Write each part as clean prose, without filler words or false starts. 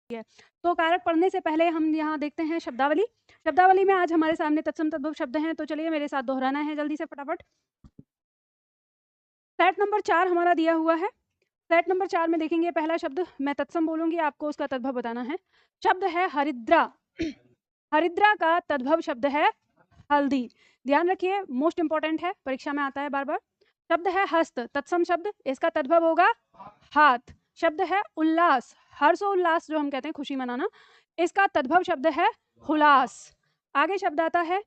है। तो कारक पढ़ने से पहले हम यहाँ देखते हैं शब्दावली। शब्दावली में आज हमारे सामने तत्सम तद्भव शब्द हैं, तो चलिए मेरे साथ दोहराना है जल्दी से फटाफट। सेट नंबर 4 हमारा दिया हुआ है। सेट नंबर 4 में देखेंगे पहला शब्द मैं तत्सम बोलूंगी, आपको उसका तद्भव बताना है। शब्द है हरिद्रा। हरिद्रा का तद्भव शब्द है हल्दी। ध्यान रखिए, मोस्ट इंपॉर्टेंट है, परीक्षा में आता है बार बार। शब्द है हस्त, तत्सम शब्द, इसका तद्भव होगा हाथ। शब्द है उल्लास, हर्षोल्लास जो हम कहते हैं खुशी मनाना, इसका तद्भव शब्द है हुलास। आगे शब्द आता है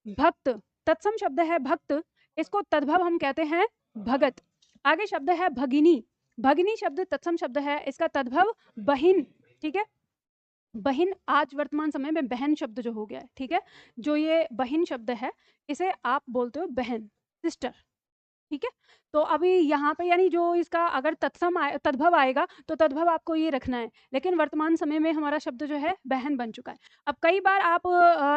भक्त, तत्सम शब्द है भक्त, इसको तद्भव हम कहते हैं भगत। आगे शब्द है भगिनी, भगिनी शब्द तत्सम शब्द है, इसका तद्भव बहिन। ठीक है, बहिन आज वर्तमान समय में बहन शब्द जो हो गया है, ठीक है, जो ये बहिन शब्द है इसे आप बोलते हो बहन, सिस्टर। ठीक है, तो अभी यहाँ पे यानी जो इसका अगर तत्सम तद्भव आएगा तो तद्भव आपको ये रखना है, लेकिन वर्तमान समय में हमारा शब्द जो है बहन बन चुका है। अब कई बार आप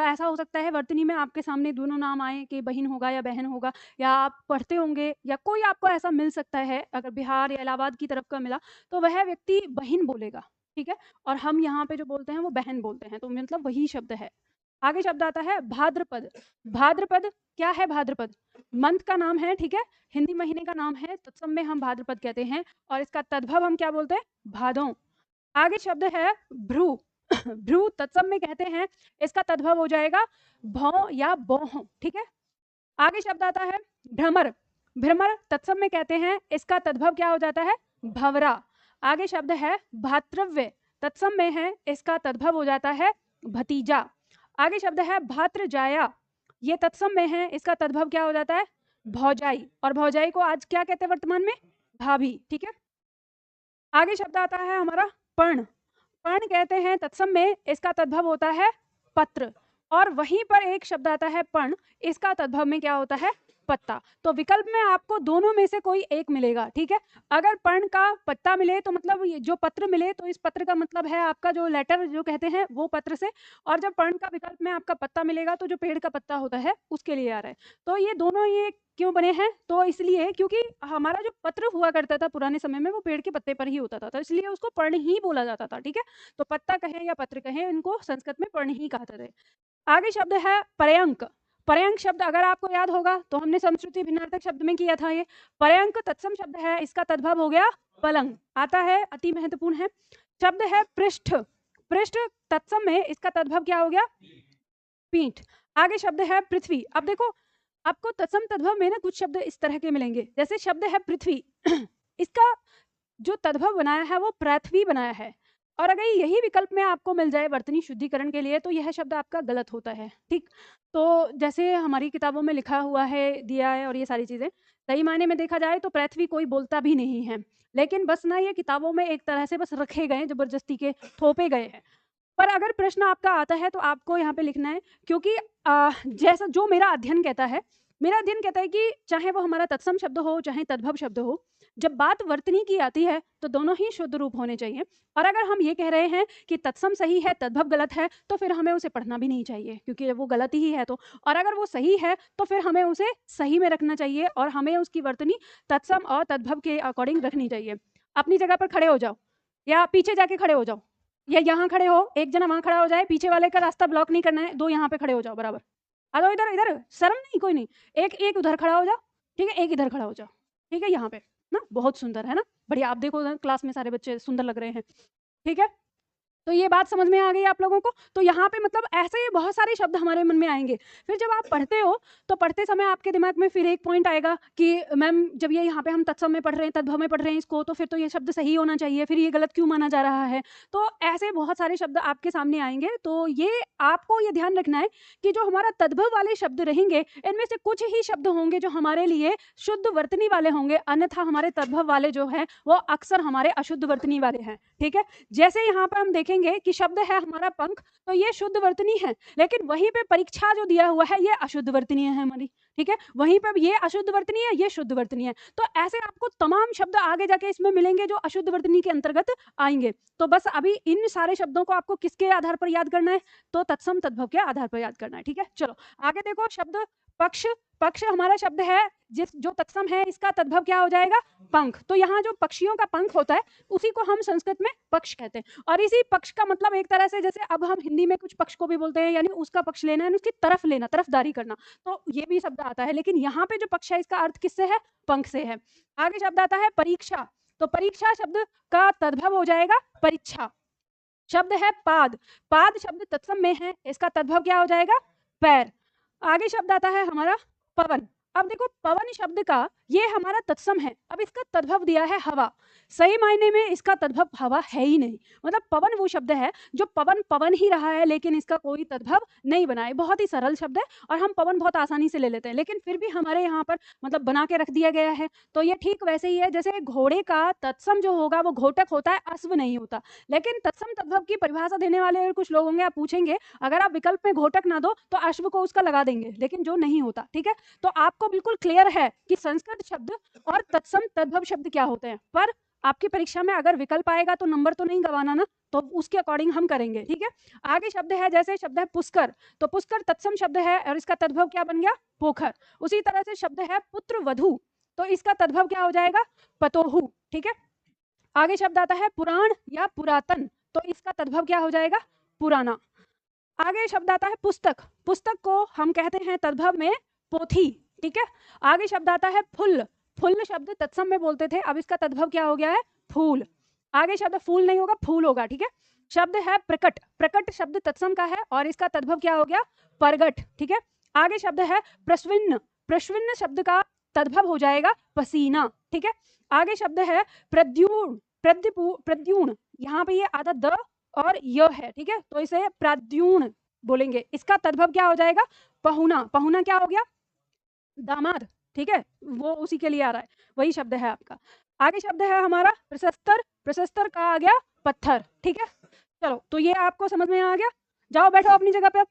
ऐसा हो सकता है वर्तनी में आपके सामने दोनों नाम आए कि बहन होगा या बहन होगा, या आप पढ़ते होंगे या कोई आपको ऐसा मिल सकता है, अगर बिहार या इलाहाबाद की तरफ का मिला तो वह व्यक्ति बहन बोलेगा। ठीक है, और हम यहाँ पे जो बोलते हैं वो बहन बोलते हैं, तो मतलब वही शब्द है। आगे शब्द आता है भाद्रपद। भाद्रपद क्या है? भाद्रपद मंथ का नाम है, ठीक है, हिंदी महीने का नाम है, तत्सम में हम भाद्रपद कहते हैं, और इसका तद्भव हम क्या बोलते हैं? भादों। आगे शब्द है भ्रू। भ्रू तत्सम में कहते हैं, इसका तद्भव हो जाएगा भौ या बौह। ठीक है, आगे शब्द आता है भ्रमर। भ्रमर तत्सम में कहते हैं, इसका तद्भव क्या हो जाता है? भवरा। आगे शब्द है भातृव्य, तत्सम में है, इसका तद्भव हो जाता है भतीजा। आगे शब्द है भात्रजाया, ये तत्सम में है, इसका तद्भव क्या हो जाता है? भौजाई। और भौजाई को आज क्या कहते हैं वर्तमान में? भाभी। ठीक है, आगे शब्द आता है हमारा पर्ण। पर्ण कहते हैं तत्सम में, इसका तद्भव होता है पत्र। और वहीं पर एक शब्द आता है पर्ण, इसका तद्भव में क्या होता है? पत्ता। तो विकल्प में आपको दोनों में से कोई एक मिलेगा। ठीक है, अगर पर्ण का पत्ता मिले तो मतलब ये जो पत्र मिले, तो इस पत्र का मतलब है आपका जो लेटर जो कहते हैं वो पत्र से, और जब पर्ण का विकल्प में आपका पत्ता मिलेगा तो जो पेड़ का पत्ता होता है उसके लिए आ रहा है। तो ये दोनों ये क्यों बने हैं? तो इसलिए क्योंकि हमारा जो पत्र हुआ करता था पुराने समय में वो पेड़ के पत्ते पर ही होता था, तो इसलिए उसको पर्ण ही बोला जाता था। ठीक है, तो पत्ता कहें या पत्र कहें, इनको संस्कृत में पर्ण ही कहते थे। आगे शब्द है पर्यंक। पर्यंक शब्द अगर आपको याद होगा तो हमने संस्कृति भिन्नार्थक शब्द में किया था ये। पर्यंक तत्सम शब्द है, इसका तद्भव हो गया पलंग। आता है, अति महत्वपूर्ण है। शब्द है पृष्ठ। पृष्ठ तत्सम में, इसका तद्भव क्या हो गया? पीठ। आगे शब्द है पृथ्वी। अब देखो आपको तत्सम तद्भव में ना कुछ शब्द इस तरह के मिलेंगे, जैसे शब्द है पृथ्वी। इसका जो तद्भव बनाया है वो पृथ्वी बनाया है, और अगर यही विकल्प में आपको मिल जाए वर्तनी शुद्धिकरण के लिए तो यह शब्द आपका गलत होता है। ठीक, तो जैसे हमारी किताबों में लिखा हुआ है, दिया है, और ये सारी चीजें सही मायने में देखा जाए तो पृथ्वी कोई बोलता भी नहीं है, लेकिन बस ना ये किताबों में एक तरह से बस रखे गए, जबरदस्ती के थोपे गए हैं। पर अगर प्रश्न आपका आता है तो आपको यहाँ पे लिखना है, क्योंकि जैसा जो मेरा अध्ययन कहता है, मेरा अध्ययन कहता है कि चाहे वो हमारा तत्सम शब्द हो चाहे तद्भव शब्द हो, जब बात वर्तनी की आती है तो दोनों ही शुद्ध रूप होने चाहिए। और अगर हम ये कह रहे हैं कि तत्सम सही है तद्भव गलत है, तो फिर हमें उसे पढ़ना भी नहीं चाहिए, क्योंकि वो गलत ही है तो। और अगर वो सही है तो फिर हमें उसे सही में रखना चाहिए, और हमें उसकी वर्तनी तत्सम और तद्भव के अकॉर्डिंग रखनी चाहिए। अपनी जगह पर खड़े हो जाओ, या पीछे जाके खड़े हो जाओ, या यहाँ खड़े हो, एक जना वहां खड़ा हो जाए, पीछे वाले का रास्ता ब्लॉक नहीं करना है, दो यहाँ पे खड़े हो जाओ बराबर। आ जाओ इधर, इधर शर्म नहीं, कोई नहीं, एक एक उधर खड़ा हो जाओ, ठीक है, एक इधर खड़ा हो जाओ, ठीक है, यहाँ पे ना, बहुत सुंदर है ना, बढ़िया। आप देखो क्लास में सारे बच्चे सुंदर लग रहे हैं। ठीक है, तो ये बात समझ में आ गई आप लोगों को? तो यहाँ पे मतलब ऐसे ही बहुत सारे शब्द हमारे मन में आएंगे। फिर जब आप पढ़ते हो तो पढ़ते समय आपके दिमाग में फिर एक पॉइंट आएगा कि मैम जब ये यहाँ पे हम तत्सम में पढ़ रहे हैं, तद्भव में पढ़ रहे हैं इसको, तो फिर तो ये शब्द सही होना चाहिए, फिर ये गलत क्यों माना जा रहा है? तो ऐसे बहुत सारे शब्द आपके सामने आएंगे। तो ये आपको ये ध्यान रखना है कि जो हमारा तद्भव वाले शब्द रहेंगे, इनमें से कुछ ही शब्द होंगे जो हमारे लिए शुद्ध वर्तनी वाले होंगे, अन्यथा हमारे तद्भव वाले जो है वो अक्सर हमारे अशुद्ध वर्तनी वाले हैं। ठीक है, जैसे यहाँ पर हम देखेंगे कि शब्द है हमारा पंख, तो ये शुद्ध वर्तनी है, लेकिन वहीं पे परीक्षा जो दिया हुआ है ये अशुद्ध वर्तनी है हमारी। ठीक है, वहीं पे ये अशुद्ध वर्तनी है, ये शुद्ध वर्तनी है। तो ऐसे आपको तमाम शब्द आगे जाके इसमें मिलेंगे जो अशुद्ध वर्तनी के अंतर्गत आएंगे। तो बस अभी इन सारे शब्दों को आपको किसके आधार पर याद करना है? तो तत्सम तद्भव के आधार पर याद करना है। ठीक है, चलो आगे देखो, शब्द पक्ष, पक्ष हमारा शब्द है जिस जो तत्सम है, इसका तद्भव क्या हो जाएगा? पंख। तो यहाँ जो पक्षियों का पंख होता है उसी को हम संस्कृत में पक्ष कहते हैं। और इसी पक्ष का मतलब एक तरह से जैसे अब हम हिंदी में कुछ पक्ष को भी बोलते हैं, यानी उसका पक्ष लेना, यानी उसकी तरफ लेना, तरफदारी करना, तो ये भी शब्द आता है। लेकिन यहाँ पे जो पक्ष है इसका अर्थ किससे है? पंख से है। आगे शब्द आता है परीक्षा। तो परीक्षा शब्द का तद्भव हो जाएगा परीक्षा। शब्द है पाद। पाद शब्द तत्सम में है, इसका तद्भव क्या हो जाएगा? पैर। आगे शब्द आता है हमारा पवन। अब देखो पवन शब्द का ये हमारा तत्सम है, अब इसका तद्भव दिया है हवा। सही मायने में इसका तद्भव हवा है ही नहीं, मतलब पवन वो शब्द है जो पवन पवन ही रहा है लेकिन इसका कोई तद्भव नहीं बना है। बहुत ही सरल शब्द है और हम पवन बहुत आसानी से ले लेते हैं, लेकिन फिर भी हमारे यहाँ पर मतलब बना के रख दिया गया है। तो ये ठीक वैसे ही है जैसे घोड़े का तत्सम जो होगा वो घोटक होता है, अश्व नहीं होता। लेकिन तत्सम तद्भव की परिभाषा देने वाले अगर कुछ लोग होंगे, आप पूछेंगे अगर आप विकल्प में घोटक ना दो तो अश्व को उसका लगा देंगे, लेकिन जो नहीं होता। ठीक है, तो आपको बिल्कुल क्लियर है कि संस्कृत शब्द और तत्सम तद्भव शब्द क्या होते हैं। पर आपकी परीक्षा में अगर विकल्प आएगा तो नंबर तो नहीं गवाना ना, तो उसके अकॉर्डिंग हम करेंगे। ठीक है, आगे शब्द है जैसे शब्द है पुष्कर। तो पुष्कर तत्सम शब्द है और इसका तद्भव क्या बन गया? पोखर। उसी तरह से शब्द है पुत्र वधु, तो इसका तद्भव क्या हो जाएगा? पतोहु। ठीक है, आगे शब्द आता है पुराण या पुरातन, तो इसका तद्भव क्या हो जाएगा? पुराना। आगे शब्द आता है पुस्तक। पुस्तक को हम कहते हैं तद्भव में पोथी। ठीक है, आगे शब्द आता है फुल। फुल शब्द तत्सम में बोलते थे, अब इसका तद्भव क्या हो गया है? फूल। आगे शब्द फूल नहीं होगा, फूल होगा। ठीक है, शब्द है प्रकट। प्रकट शब्द तत्सम का है और इसका तद्भव क्या हो गया? परगट। ठीक है, आगे शब्द है प्रस्विन्न। प्रस्विन्न शब्द का तद्भव हो जाएगा पसीना। ठीक है, आगे शब्द है प्रद्युण। प्रद्युण, यहाँ पे ये आधा द और य है। ठीक है, तो इसे प्राद्युण बोलेंगे। इसका तद्भव क्या हो जाएगा? पहुना। पहुना क्या हो गया? दामाद। ठीक है, वो उसी के लिए आ रहा है, वही शब्द है आपका। आगे शब्द है हमारा प्रशस्तर। प्रशस्तर का आ गया पत्थर। ठीक है, चलो तो ये आपको समझ में आ गया। जाओ बैठो अपनी जगह पे। अब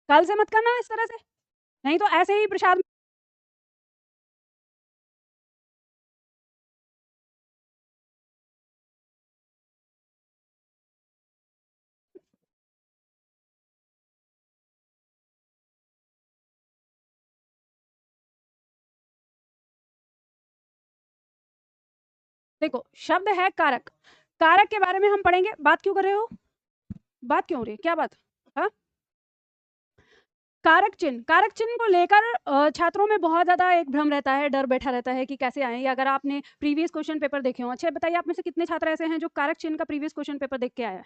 कल से मत करना इस तरह से, नहीं तो ऐसे ही प्रसाद। देखो शब्द है कारक। कारक के बारे में हम पढ़ेंगे। बात क्यों कर रहे हो? बात क्यों हो रही है? क्या बात? हाँ, कारक चिन्ह। कारक चिन्ह को लेकर छात्रों में बहुत ज्यादा एक भ्रम रहता है, डर बैठा रहता है कि कैसे आए। या अगर आपने प्रीवियस क्वेश्चन पेपर देखे हो, अच्छा बताइए आप में से कितने छात्र ऐसे हैं जो कारक चिन्ह का प्रीवियस क्वेश्चन पेपर देख के आया है?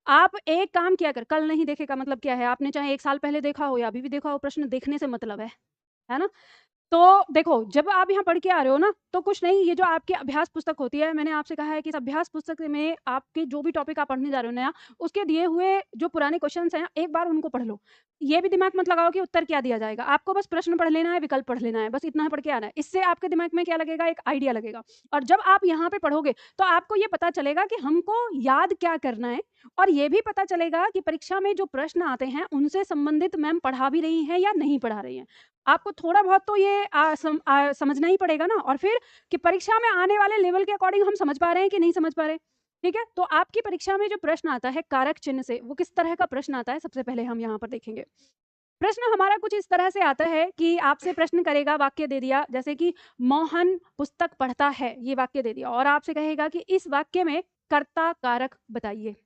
आप एक काम किया कर, कल नहीं देखेगा मतलब क्या है? आपने चाहे 1 साल पहले देखा हो या अभी भी देखा हो, प्रश्न देखने से मतलब है ना? तो देखो जब आप यहाँ पढ़ के आ रहे हो ना, तो कुछ नहीं, ये जो आपकी अभ्यास पुस्तक होती है, मैंने आपसे कहा है कि इस अभ्यास पुस्तक में आपके जो भी टॉपिक आप पढ़ने जा रहे हो नया, उसके दिए हुए जो पुराने क्वेश्चंस हैं एक बार उनको पढ़ लो। ये भी दिमाग मत लगाओ कि उत्तर क्या दिया जाएगा, आपको बस प्रश्न पढ़ लेना है, विकल्प पढ़ लेना है, बस इतना पढ़ के आना है। इससे आपके दिमाग में क्या लगेगा? एक आइडिया लगेगा। और जब आप यहाँ पे पढ़ोगे तो आपको ये पता चलेगा कि हमको याद क्या करना है, और ये भी पता चलेगा कि परीक्षा में जो प्रश्न आते हैं उनसे संबंधित मैम पढ़ा भी रही हैं या नहीं पढ़ा रही हैं। आपको थोड़ा बहुत तो ये समझना ही पड़ेगा ना, और फिर कि परीक्षा में आने वाले लेवल के अकॉर्डिंग हम समझ पा रहे हैं कि नहीं समझ पा रहे। ठीक है, तो आपकी परीक्षा में जो प्रश्न आता है कारक चिन्ह से, वो किस तरह का प्रश्न आता है सबसे पहले हम यहाँ पर देखेंगे। प्रश्न हमारा कुछ इस तरह से आता है कि आपसे प्रश्न करेगा, वाक्य दे दिया जैसे कि मोहन पुस्तक पढ़ता है, ये वाक्य दे दिया, और आपसे कहेगा कि इस वाक्य में कर्ता कारक बताइए।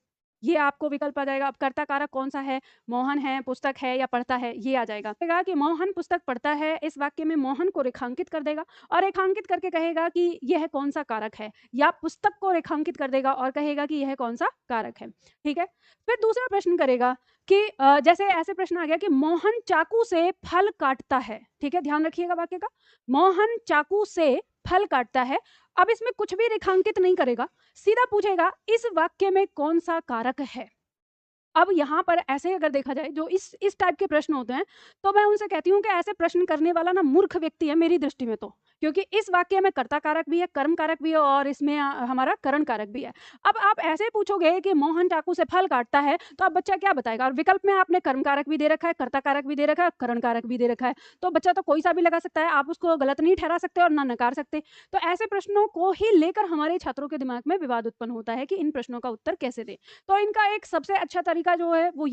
ये आपको विकल्प आ जाएगा। अब कर्ता कारक कौन सा है? मोहन है, पुस्तक है या पढ़ता है, ये आ जाएगा। कहेगा कि मोहन पुस्तक पढ़ता है, इस वाक्य में मोहन को रेखांकित कर देगा और रेखांकित करके कहेगा कि यह कौन सा कारक है, या पुस्तक को रेखांकित कर देगा और कहेगा कि यह कौन सा कारक है। ठीक है, फिर दूसरा प्रश्न करेगा कि जैसे ऐसे प्रश्न आ गया कि मोहन चाकू से फल काटता है। ठीक है, ध्यान रखिएगा वाक्य का, मोहन चाकू से फल काटता है। अब इसमें कुछ भी रेखांकित नहीं करेगा, सीधा पूछेगा इस वाक्य में कौन सा कारक है। अब यहाँ पर ऐसे अगर देखा जाए जो इस टाइप के प्रश्न होते हैं, तो मैं उनसे कहती हूँ कि ऐसे प्रश्न करने वाला ना मूर्ख व्यक्ति है मेरी दृष्टि में, तो क्योंकि इस वाक्य में कर्ता कारक भी है, कर्म कारक भी है, और इसमें हमारा करण कारक भी है। अब आप ऐसे पूछोगे कि मोहन चाकू से फल काटता है, तो अब बच्चा क्या बताएगा? और विकल्प में आपने कर्म कारक भी दे रखा है, कर्ता कारक भी दे रखा है, करण कारक भी दे रखा है, तो बच्चा तो कोई सा भी लगा सकता है, आप उसको गलत नहीं ठहरा सकते और ना नकार सकते। तो ऐसे प्रश्नों को ही लेकर हमारे छात्रों के दिमाग में विवाद उत्पन्न होता है कि इन प्रश्नों का उत्तर कैसे दें। तो इनका एक सबसे अच्छा तरीका जो है वो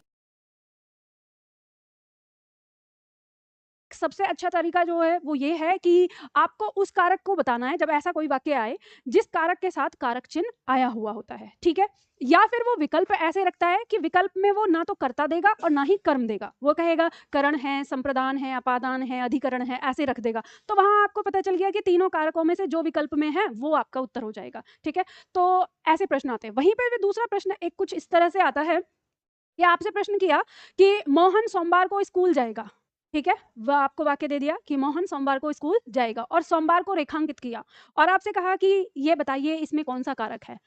सबसे अच्छा तरीका जो है वो ये है कि आपको उस कारक को बताना है जब ऐसा कोई वाक्य आए जिस कारक के साथ कारक चिन्ह आया हुआ होता है, ठीक है। या फिर वो विकल्प ऐसे रखता है कि विकल्प में वो ना तो कर्ता देगा और ना ही कर्म देगा, वो कहेगा करण है, संप्रदान है, अपादान है, अधिकरण है, ऐसे रख देगा। तो वहां आपको पता चल गया कि तीनों कारकों में से जो विकल्प में है वो आपका उत्तर हो जाएगा, ठीक है। तो ऐसे प्रश्न आते हैं। वहीं पर भी दूसरा प्रश्न एक कुछ इस तरह से आता है कि आपसे प्रश्न किया कि मोहन सोमवार को स्कूल जाएगा, ठीक है। वह आपको वाक्य दे दिया कि मोहन सोमवार को स्कूल जाएगा और सोमवार को रेखांकित किया और आपसे कहा कि ये बताइए इसमें कौन सा कारक है।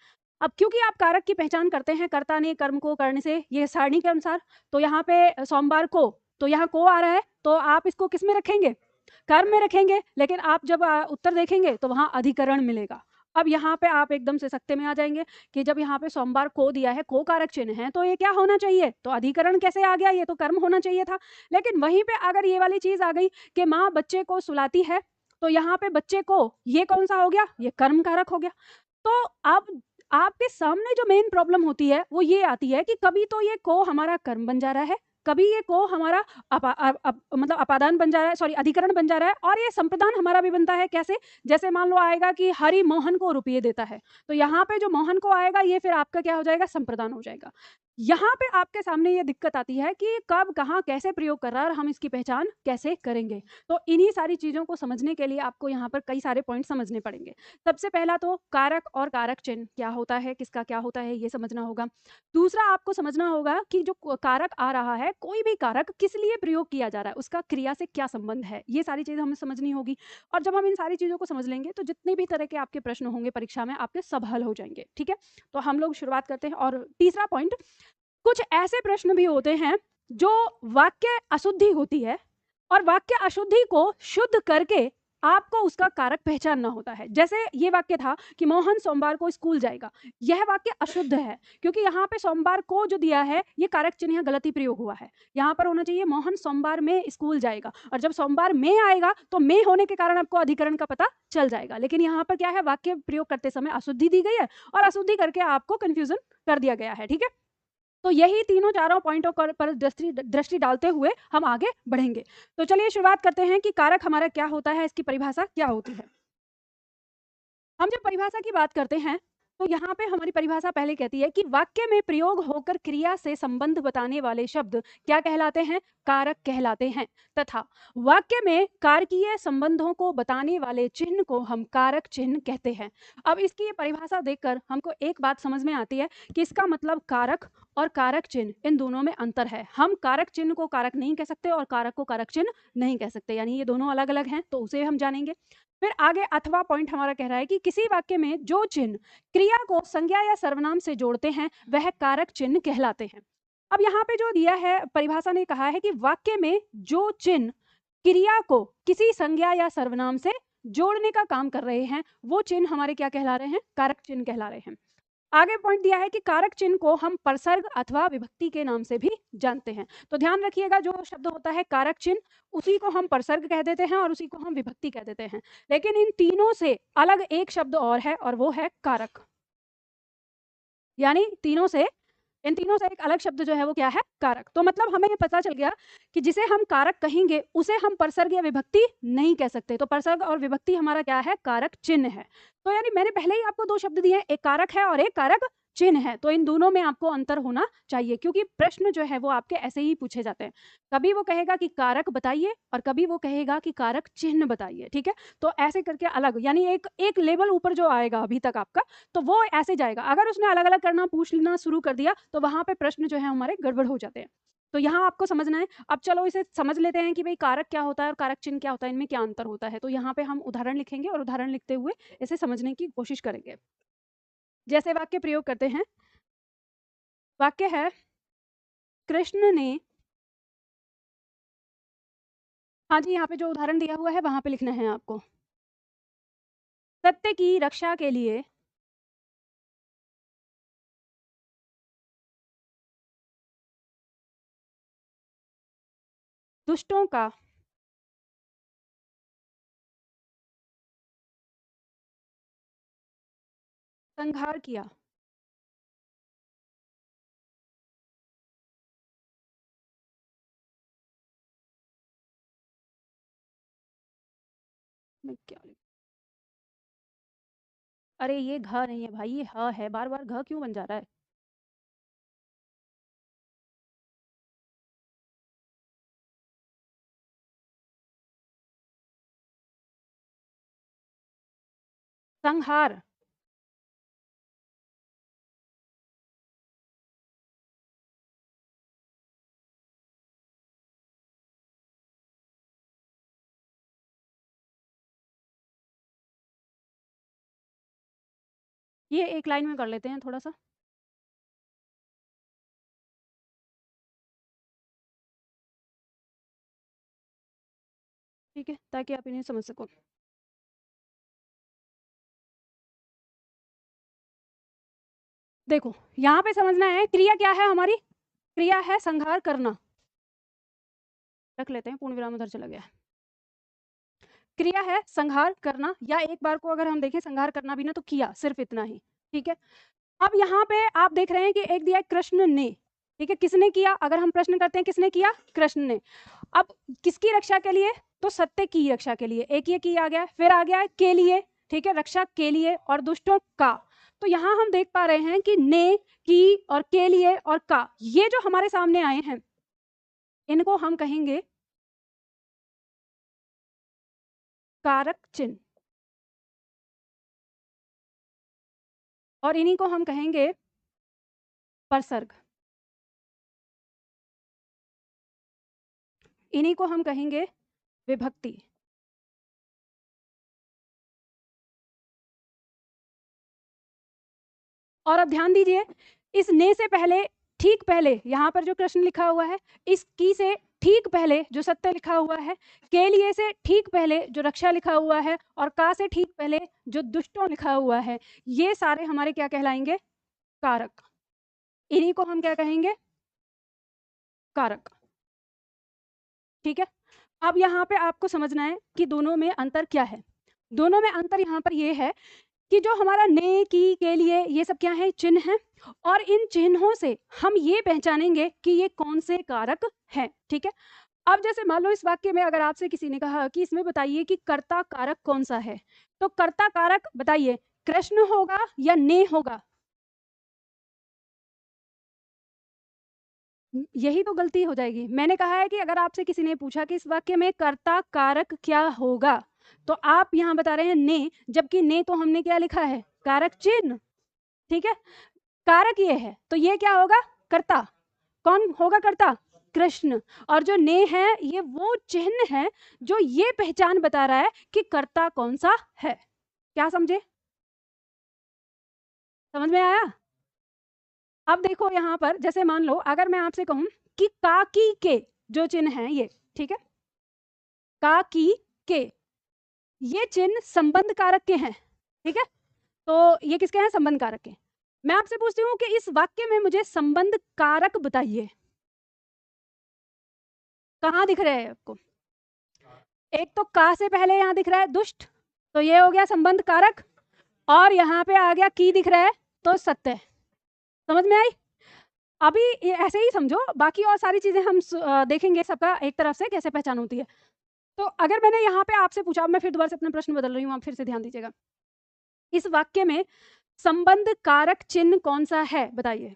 अब क्योंकि आप कारक की पहचान करते हैं कर्ता ने कर्म को करने से, ये सारणी के अनुसार, तो यहाँ पे सोमवार को, तो यहाँ को आ रहा है, तो आप इसको किस में रखेंगे, कर्म में रखेंगे। लेकिन आप जब उत्तर देखेंगे तो वहां अधिकरण मिलेगा। अब यहाँ पे आप एकदम से सत्य में आ जाएंगे कि जब यहाँ पे सोमवार को दिया है, को कारक चिन्ह है, तो ये क्या होना चाहिए, तो अधिकरण कैसे आ गया, ये तो कर्म होना चाहिए था। लेकिन वहीं पे अगर ये वाली चीज आ गई कि माँ बच्चे को सुलाती है, तो यहाँ पे बच्चे को, ये कौन सा हो गया, ये कर्म कारक हो गया। तो अब आपके सामने जो मेन प्रॉब्लम होती है वो ये आती है कि कभी तो ये को हमारा कर्म बन जा रहा है, कभी ये को हमारा मतलब अपादान बन जा रहा है, सॉरी अधिकरण बन जा रहा है, और ये संप्रदान हमारा भी बनता है। कैसे, जैसे मान लो आएगा कि हरि मोहन को रुपये देता है, तो यहाँ पे जो मोहन को आएगा ये फिर आपका क्या हो जाएगा, संप्रदान हो जाएगा। यहाँ पे आपके सामने ये दिक्कत आती है कि कब कहाँ कैसे प्रयोग कर रहा है और हम इसकी पहचान कैसे करेंगे। तो इन्हीं सारी चीजों को समझने के लिए आपको यहाँ पर कई सारे पॉइंट समझने पड़ेंगे। सबसे पहला तो कारक और कारक चिन्ह क्या होता है, किसका क्या होता है, ये समझना होगा। दूसरा आपको समझना होगा कि जो कारक आ रहा है, कोई भी कारक किस लिए प्रयोग किया जा रहा है, उसका क्रिया से क्या संबंध है, ये सारी चीजें हमें समझनी होगी। और जब हम इन सारी चीजों को समझ लेंगे तो जितने भी तरह के आपके प्रश्न होंगे परीक्षा में, आपके सब हल हो जाएंगे, ठीक है। तो हम लोग शुरुआत करते हैं। और तीसरा पॉइंट, कुछ ऐसे प्रश्न भी होते हैं जो वाक्य अशुद्धि होती है और वाक्य अशुद्धि को शुद्ध करके आपको उसका कारक पहचानना होता है। जैसे ये वाक्य था कि मोहन सोमवार को स्कूल जाएगा, यह वाक्य अशुद्ध है क्योंकि यहाँ पे सोमवार को जो दिया है ये कारक चिन्ह गलती प्रयोग हुआ है। यहाँ पर होना चाहिए मोहन सोमवार में स्कूल जाएगा, और जब सोमवार में आएगा तो में होने के कारण आपको अधिकरण का पता चल जाएगा। लेकिन यहाँ पर क्या है, वाक्य प्रयोग करते समय अशुद्धि दी गई है और अशुद्धि करके आपको कंफ्यूजन कर दिया गया है, ठीक है। तो यही तीनों चारों पॉइंटों पर दृष्टि डालते हुए हम आगे बढ़ेंगे। तो चलिए शुरुआत करते हैं कि कारक हमारा क्या होता है, इसकी परिभाषा क्या होती है। हम जब परिभाषा की बात करते हैं तो यहाँ पे हमारी परिभाषा पहले कहती है कि वाक्य में प्रयोग होकर क्रिया से संबंध बताने वाले शब्द क्या कहलाते हैं, कारक कहलाते हैं, तथा वाक्य में कारकीय संबंधों को बताने वाले चिन्ह को हम कारक चिन्ह कहते हैं। अब इसकी ये परिभाषा देखकर हमको एक बात समझ में आती है कि इसका मतलब कारक और कारक चिन्ह, इन दोनों में अंतर है। हम कारक चिन्ह को कारक नहीं कह सकते और कारक को कारक चिन्ह नहीं कह सकते, यानी ये दोनों अलग अलग हैं, तो उसे हम जानेंगे। फिर आगे अथवा पॉइंट हमारा कह रहा है कि किसी वाक्य में जो चिन्ह क्रिया को संज्ञा या सर्वनाम से जोड़ते हैं वह कारक चिन्ह कहलाते हैं। अब यहाँ पे जो दिया है, परिभाषा ने कहा है कि वाक्य में जो चिन्ह क्रिया को किसी संज्ञा या सर्वनाम से जोड़ने का काम कर रहे हैं वो चिन्ह हमारे क्या कहला रहे हैं, कारक चिन्ह कहला रहे हैं। आगे पॉइंट दिया है कि कारक चिन्ह को हम परसर्ग अथवा विभक्ति के नाम से भी जानते हैं। तो ध्यान रखिएगा, जो शब्द होता है कारक चिन्ह उसी को हम परसर्ग कह देते हैं और उसी को हम विभक्ति कह देते हैं। लेकिन इन तीनों से अलग एक शब्द और है और वो है कारक। यानी इन तीनों से एक अलग शब्द जो है वो क्या है, कारक। तो मतलब हमें ये पता चल गया कि जिसे हम कारक कहेंगे उसे हम परसर्ग या विभक्ति नहीं कह सकते। तो परसर्ग और विभक्ति हमारा क्या है, कारक चिन्ह है। तो यानी मैंने पहले ही आपको दो शब्द दिए हैं, एक कारक है और एक कारक चिन्ह है। तो इन दोनों में आपको अंतर होना चाहिए क्योंकि प्रश्न जो है वो आपके ऐसे ही पूछे जाते हैं। कभी वो कहेगा कि कारक बताइए और कभी वो कहेगा कि कारक चिन्ह बताइए, ठीक है। तो ऐसे करके अलग, यानी एक एक लेवल ऊपर जो आएगा अभी तक आपका, तो वो ऐसे जाएगा। अगर उसने अलग अलग करना पूछना शुरू कर दिया तो वहां पे प्रश्न जो है हमारे गड़बड़ हो जाते हैं। तो यहाँ आपको समझना है। अब चलो इसे समझ लेते हैं कि भाई कारक क्या होता है और कारक चिन्ह क्या होता है, इनमें क्या अंतर होता है। तो यहाँ पे हम उदाहरण लिखेंगे और उदाहरण लिखते हुए इसे समझने की कोशिश करेंगे। जैसे वाक्य प्रयोग करते हैं, वाक्य है कृष्ण ने, हाँ जी, यहाँ पे जो उदाहरण दिया हुआ है वहां पे लिखना है आपको, सत्य की रक्षा के लिए दुष्टों का संहार किया। मैं क्या लिखूं? अरे ये घ नहीं है भाई, ये ह है, बार बार घ क्यों बन जा रहा है? संहार। ये एक लाइन में कर लेते हैं थोड़ा सा। ठीक है, ताकि आप इन्हें समझ सको। देखो, यहाँ पे समझना है क्रिया क्या है हमारी। क्रिया है संहार करना। रख लेते हैं, पूर्ण विराम उधर चला गया। क्रिया है संहार करना, या एक बार को अगर हम देखें संहार करना भी ना तो किया, सिर्फ इतना ही। ठीक है, अब यहाँ पे आप देख रहे हैं कि एक दिया है कृष्ण ने। ठीक है, किसने किया? अगर हम प्रश्न करते हैं किसने किया? कृष्ण ने। अब किसकी रक्षा के लिए? तो सत्य की रक्षा के लिए। एक ये की आ गया, फिर आ गया के लिए। ठीक है, रक्षा के लिए और दुष्टों का। तो यहाँ हम देख पा रहे हैं कि ने, की और के लिए और का, ये जो हमारे सामने आए हैं इनको हम कहेंगे कारक चिन्ह, और इन्हीं को हम कहेंगे परसर्ग। इन्हीं को हम कहेंगे विभक्ति। और अब ध्यान दीजिए, इस ने से पहले, ठीक पहले यहाँ पर जो कृष्ण लिखा हुआ है, इस की से ठीक पहले जो सत्य लिखा हुआ है, के लिए से ठीक पहले जो रक्षा लिखा हुआ है, और का से ठीक पहले जो दुष्टों लिखा हुआ है, ये सारे हमारे क्या कहलाएंगे? कारक। इन्हीं को हम क्या कहेंगे? कारक। ठीक है, अब यहाँ पे आपको समझना है कि दोनों में अंतर क्या है। दोनों में अंतर यहाँ पर ये है कि जो हमारा ने, की, के लिए, ये सब क्या है? चिन्ह हैं, और इन चिन्हों से हम ये पहचानेंगे कि ये कौन से कारक हैं। ठीक है, अब जैसे मान लो इस वाक्य में अगर आपसे किसी ने कहा कि इसमें बताइए कि कर्ता कारक कौन सा है, तो कर्ता कारक बताइए कृष्ण होगा या ने होगा? यही तो गलती हो जाएगी। मैंने कहा है कि अगर आपसे किसी ने पूछा कि इस वाक्य में कर्ता कारक क्या होगा, तो आप यहाँ बता रहे हैं ने, जबकि ने तो हमने क्या लिखा है? कारक चिन्ह। ठीक है, कारक ये है तो ये क्या होगा? कर्ता। कौन होगा कर्ता? कृष्ण। और जो ने है ये वो चिन्ह है जो ये पहचान बता रहा है कि कर्ता कौन सा है। क्या समझे? समझ में आया? अब देखो यहाँ पर, जैसे मान लो अगर मैं आपसे कहूं कि काकी के जो चिन्ह है ये, ठीक है, काकी के, ये चिन्ह संबंध कारक के हैं। ठीक है, तो ये किसके हैं? संबंध कारक के। मैं आपसे पूछती हूँ कि इस वाक्य में मुझे संबंध कारक बताइए, कहाँ दिख रहे हैं आपको? एक तो का से पहले यहाँ दिख रहा है दुष्ट, तो ये हो गया संबंध कारक, और यहाँ पे आ गया की दिख रहा है, तो सत्य। समझ में आई? अभी ये ऐसे ही समझो, बाकी और सारी चीजें हम देखेंगे सबका एक तरफ से कैसे पहचान होती है। तो अगर मैंने यहाँ पे आपसे पूछा, मैं फिर दोबारा से अपना प्रश्न बदल रही हूँ, आप फिर से ध्यान दीजिएगा। इस वाक्य में संबंध कारक चिन्ह कौन सा है बताइए?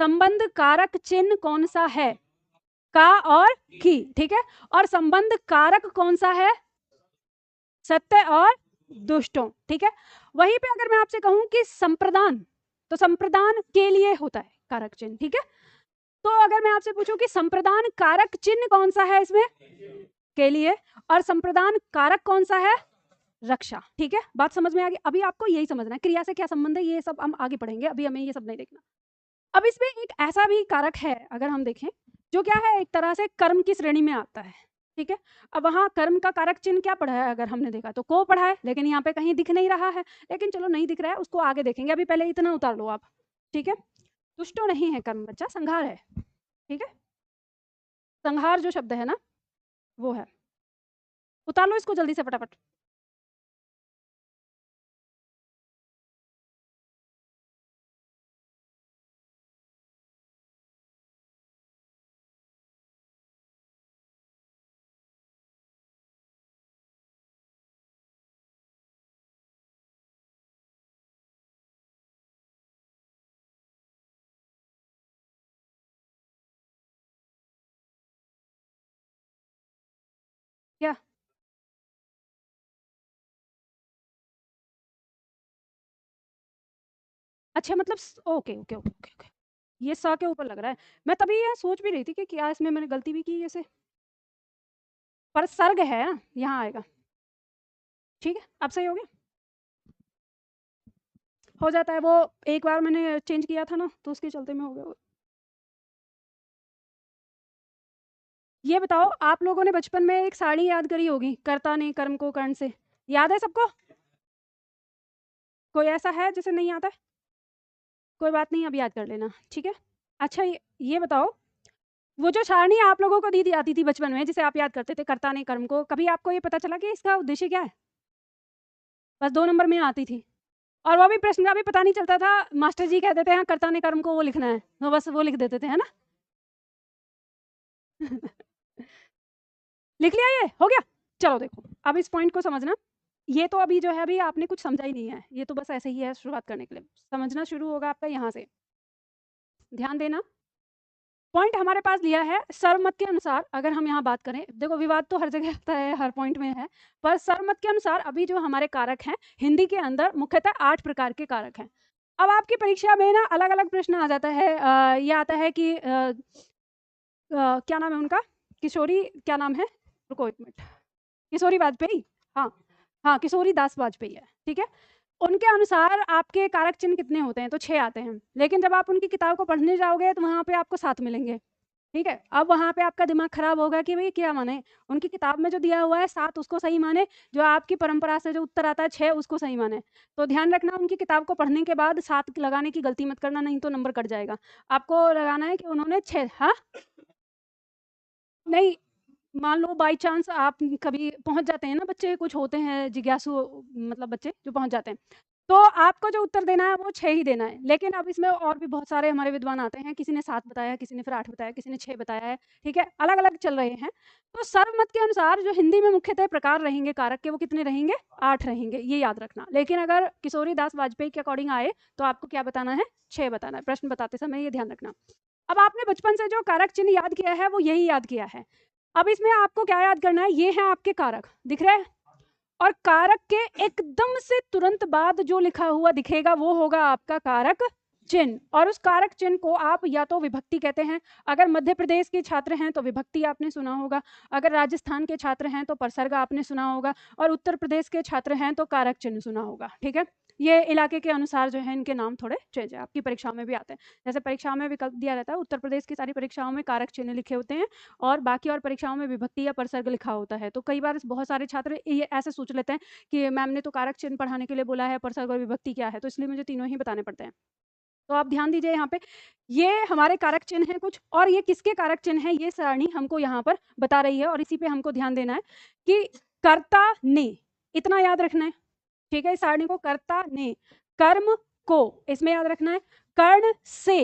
संबंध कारक चिन्ह कौन सा है? का और की। ठीक है, और संबंध कारक कौन सा है? सत्य और दुष्टों। ठीक है, वहीं पे अगर मैं आपसे कहूं कि संप्रदान, तो संप्रदान के लिए होता है कारक चिन्ह। ठीक है, तो अगर मैं आपसे पूछूं कि संप्रदान कारक चिन्ह कौन सा है इसमें? के लिए। और संप्रदान कारक कौन सा है? रक्षा। ठीक है, बात समझ में आ गई? अभी आपको यही समझना है क्रिया से क्या संबंध है, ये सब हम आगे पढ़ेंगे, अभी हमें ये सब नहीं देखना। अब इसमें एक ऐसा भी कारक है अगर हम देखें, जो क्या है, एक तरह से कर्म की श्रेणी में आता है। ठीक है, अब वहाँ कर्म का कारक चिन्ह क्या पढ़ा है अगर हमने देखा, तो को पढ़ा है, लेकिन यहाँ पे कहीं दिख नहीं रहा है। लेकिन चलो नहीं दिख रहा है, उसको आगे देखेंगे, अभी पहले इतना उतार लो आप। ठीक है, दुष्टो नहीं है कर्म बच्चा, संहार है। ठीक है, संहार जो शब्द है ना वो है। उतार लो इसको जल्दी से फटाफट। अच्छा मतलब okay okay okay okay okay, ये सा के ऊपर लग रहा है। मैं तभी यह सोच भी रही थी कि क्या इसमें मैंने गलती भी की ऐसे, पर सर्ग है ना, यहाँ आएगा। ठीक है, अब सही हो गया, हो जाता है वो, एक बार मैंने चेंज किया था ना तो उसके चलते में हो गया वो। ये बताओ, आप लोगों ने बचपन में एक साड़ी याद करी होगी, कर्ता ने कर्म को कर्ण से, याद है सबको? कोई ऐसा है जिसे नहीं आता है? कोई बात नहीं, अब याद कर लेना, ठीक है। अच्छा ये बताओ, वो जो सारणी आप लोगों को दी आती थी बचपन में, जिसे आप याद करते थे कर्ता ने कर्म को, कभी आपको ये पता चला कि इसका उद्देश्य क्या है? बस 2 नंबर में आती थी, और वो भी प्रश्न का भी पता नहीं चलता था, मास्टर जी कह देते हैं कर्ता ने कर्म को वो लिखना है, वो बस वो लिख देते थे, है ना? लिख लिया, ये हो गया। चलो देखो, अब इस पॉइंट को समझना, ये तो अभी जो है अभी आपने कुछ समझा ही नहीं है, ये तो बस ऐसे ही है शुरुआत करने के लिए, समझना शुरू होगा आपका यहाँ से, ध्यान देना। पॉइंट हमारे पास लिया है सर्वमत के अनुसार, अगर हम यहाँ बात करें, देखो विवाद तो हर जगह आता है, हर पॉइंट में है, पर सर्वमत के अनुसार अभी जो हमारे कारक हैं हिंदी के अंदर मुख्यतः 8 प्रकार के कारक हैं। अब आपकी परीक्षा में ना अलग अलग प्रश्न आ जाता है, ये आता है कि क्या नाम है उनका, किशोरी क्या नाम है, रुको एक मिनट, किशोरी वाजपेयी, हाँ हाँ किशोरी दास वाजपेयी है, ठीक है। उनके अनुसार आपके कारक चिन्ह कितने होते हैं, तो 6 आते हैं, लेकिन जब आप उनकी किताब को पढ़ने जाओगे तो वहाँ पे आपको 7 मिलेंगे, ठीक है। अब वहाँ पे आपका दिमाग खराब होगा कि भाई क्या माने, उनकी किताब में जो दिया हुआ है 7 उसको सही माने, जो आपकी परंपरा से जो उत्तर आता है 6 उसको सही माने। तो ध्यान रखना, उनकी किताब को पढ़ने के बाद 7 लगाने की गलती मत करना, नहीं तो नंबर कट जाएगा। आपको लगाना है कि उन्होंने 6, हाँ नहीं, मान लो बाई चांस आप कभी पहुंच जाते हैं ना, बच्चे कुछ होते हैं जिज्ञासु, मतलब बच्चे जो पहुंच जाते हैं, तो आपको जो उत्तर देना है वो 6 ही देना है। लेकिन अब इसमें और भी बहुत सारे हमारे विद्वान आते हैं, किसी ने 7 बताया, किसी ने फिर 8 बताया, किसी ने 6 बताया है, ठीक है, अलग अलग चल रहे हैं। तो सर्वमत के अनुसार जो हिंदी में मुख्यतः प्रकार रहेंगे कारक के, वो कितने रहेंगे, 8 रहेंगे, ये याद रखना। लेकिन अगर किशोरी दास वाजपेयी के अकॉर्डिंग आए तो आपको क्या बताना है, 6 बताना है, प्रश्न बताते समय ये ध्यान रखना। अब आपने बचपन से जो कारक चिन्ह याद किया है वो यही याद किया है। अब इसमें आपको क्या याद करना है, ये है आपके कारक, दिख रहे हैं, और कारक के एकदम से तुरंत बाद जो लिखा हुआ दिखेगा वो होगा आपका कारक चिन्ह, और उस कारक चिन्ह को आप या तो विभक्ति कहते हैं, अगर मध्य प्रदेश के छात्र हैं तो विभक्ति आपने सुना होगा, अगर राजस्थान के छात्र हैं तो परसर्ग आपने सुना होगा, और उत्तर प्रदेश के छात्र हैं तो कारक चिन्ह सुना होगा, ठीक है। ये इलाके के अनुसार जो है इनके नाम थोड़े चेंज है, आपकी परीक्षाओं में भी आते हैं, जैसे परीक्षाओं में विकल्प दिया रहता है, उत्तर प्रदेश की सारी परीक्षाओं में कारक चिन्ह लिखे होते हैं, और बाकी और परीक्षाओं में विभक्ति या परसर्ग लिखा होता है। तो कई बार बहुत सारे छात्र ये ऐसे सोच लेते हैं कि मैम ने तो कारक चिन्ह पढ़ाने के लिए बोला है, परसर्ग और विभक्ति क्या है, तो इसलिए मुझे तीनों ही बताने पड़ते हैं। तो आप ध्यान दीजिए यहाँ पे, ये हमारे कारक चिन्ह हैं कुछ, और ये किसके कारक चिन्ह हैं ये सारणी हमको यहाँ पर बता रही है, और इसी पे हमको ध्यान देना है कि कर्ता ने, इतना याद रखना है, ठीक है। इस सारणी को कर्ता ने, कर्म को इसमें याद रखना है, कर्ण से,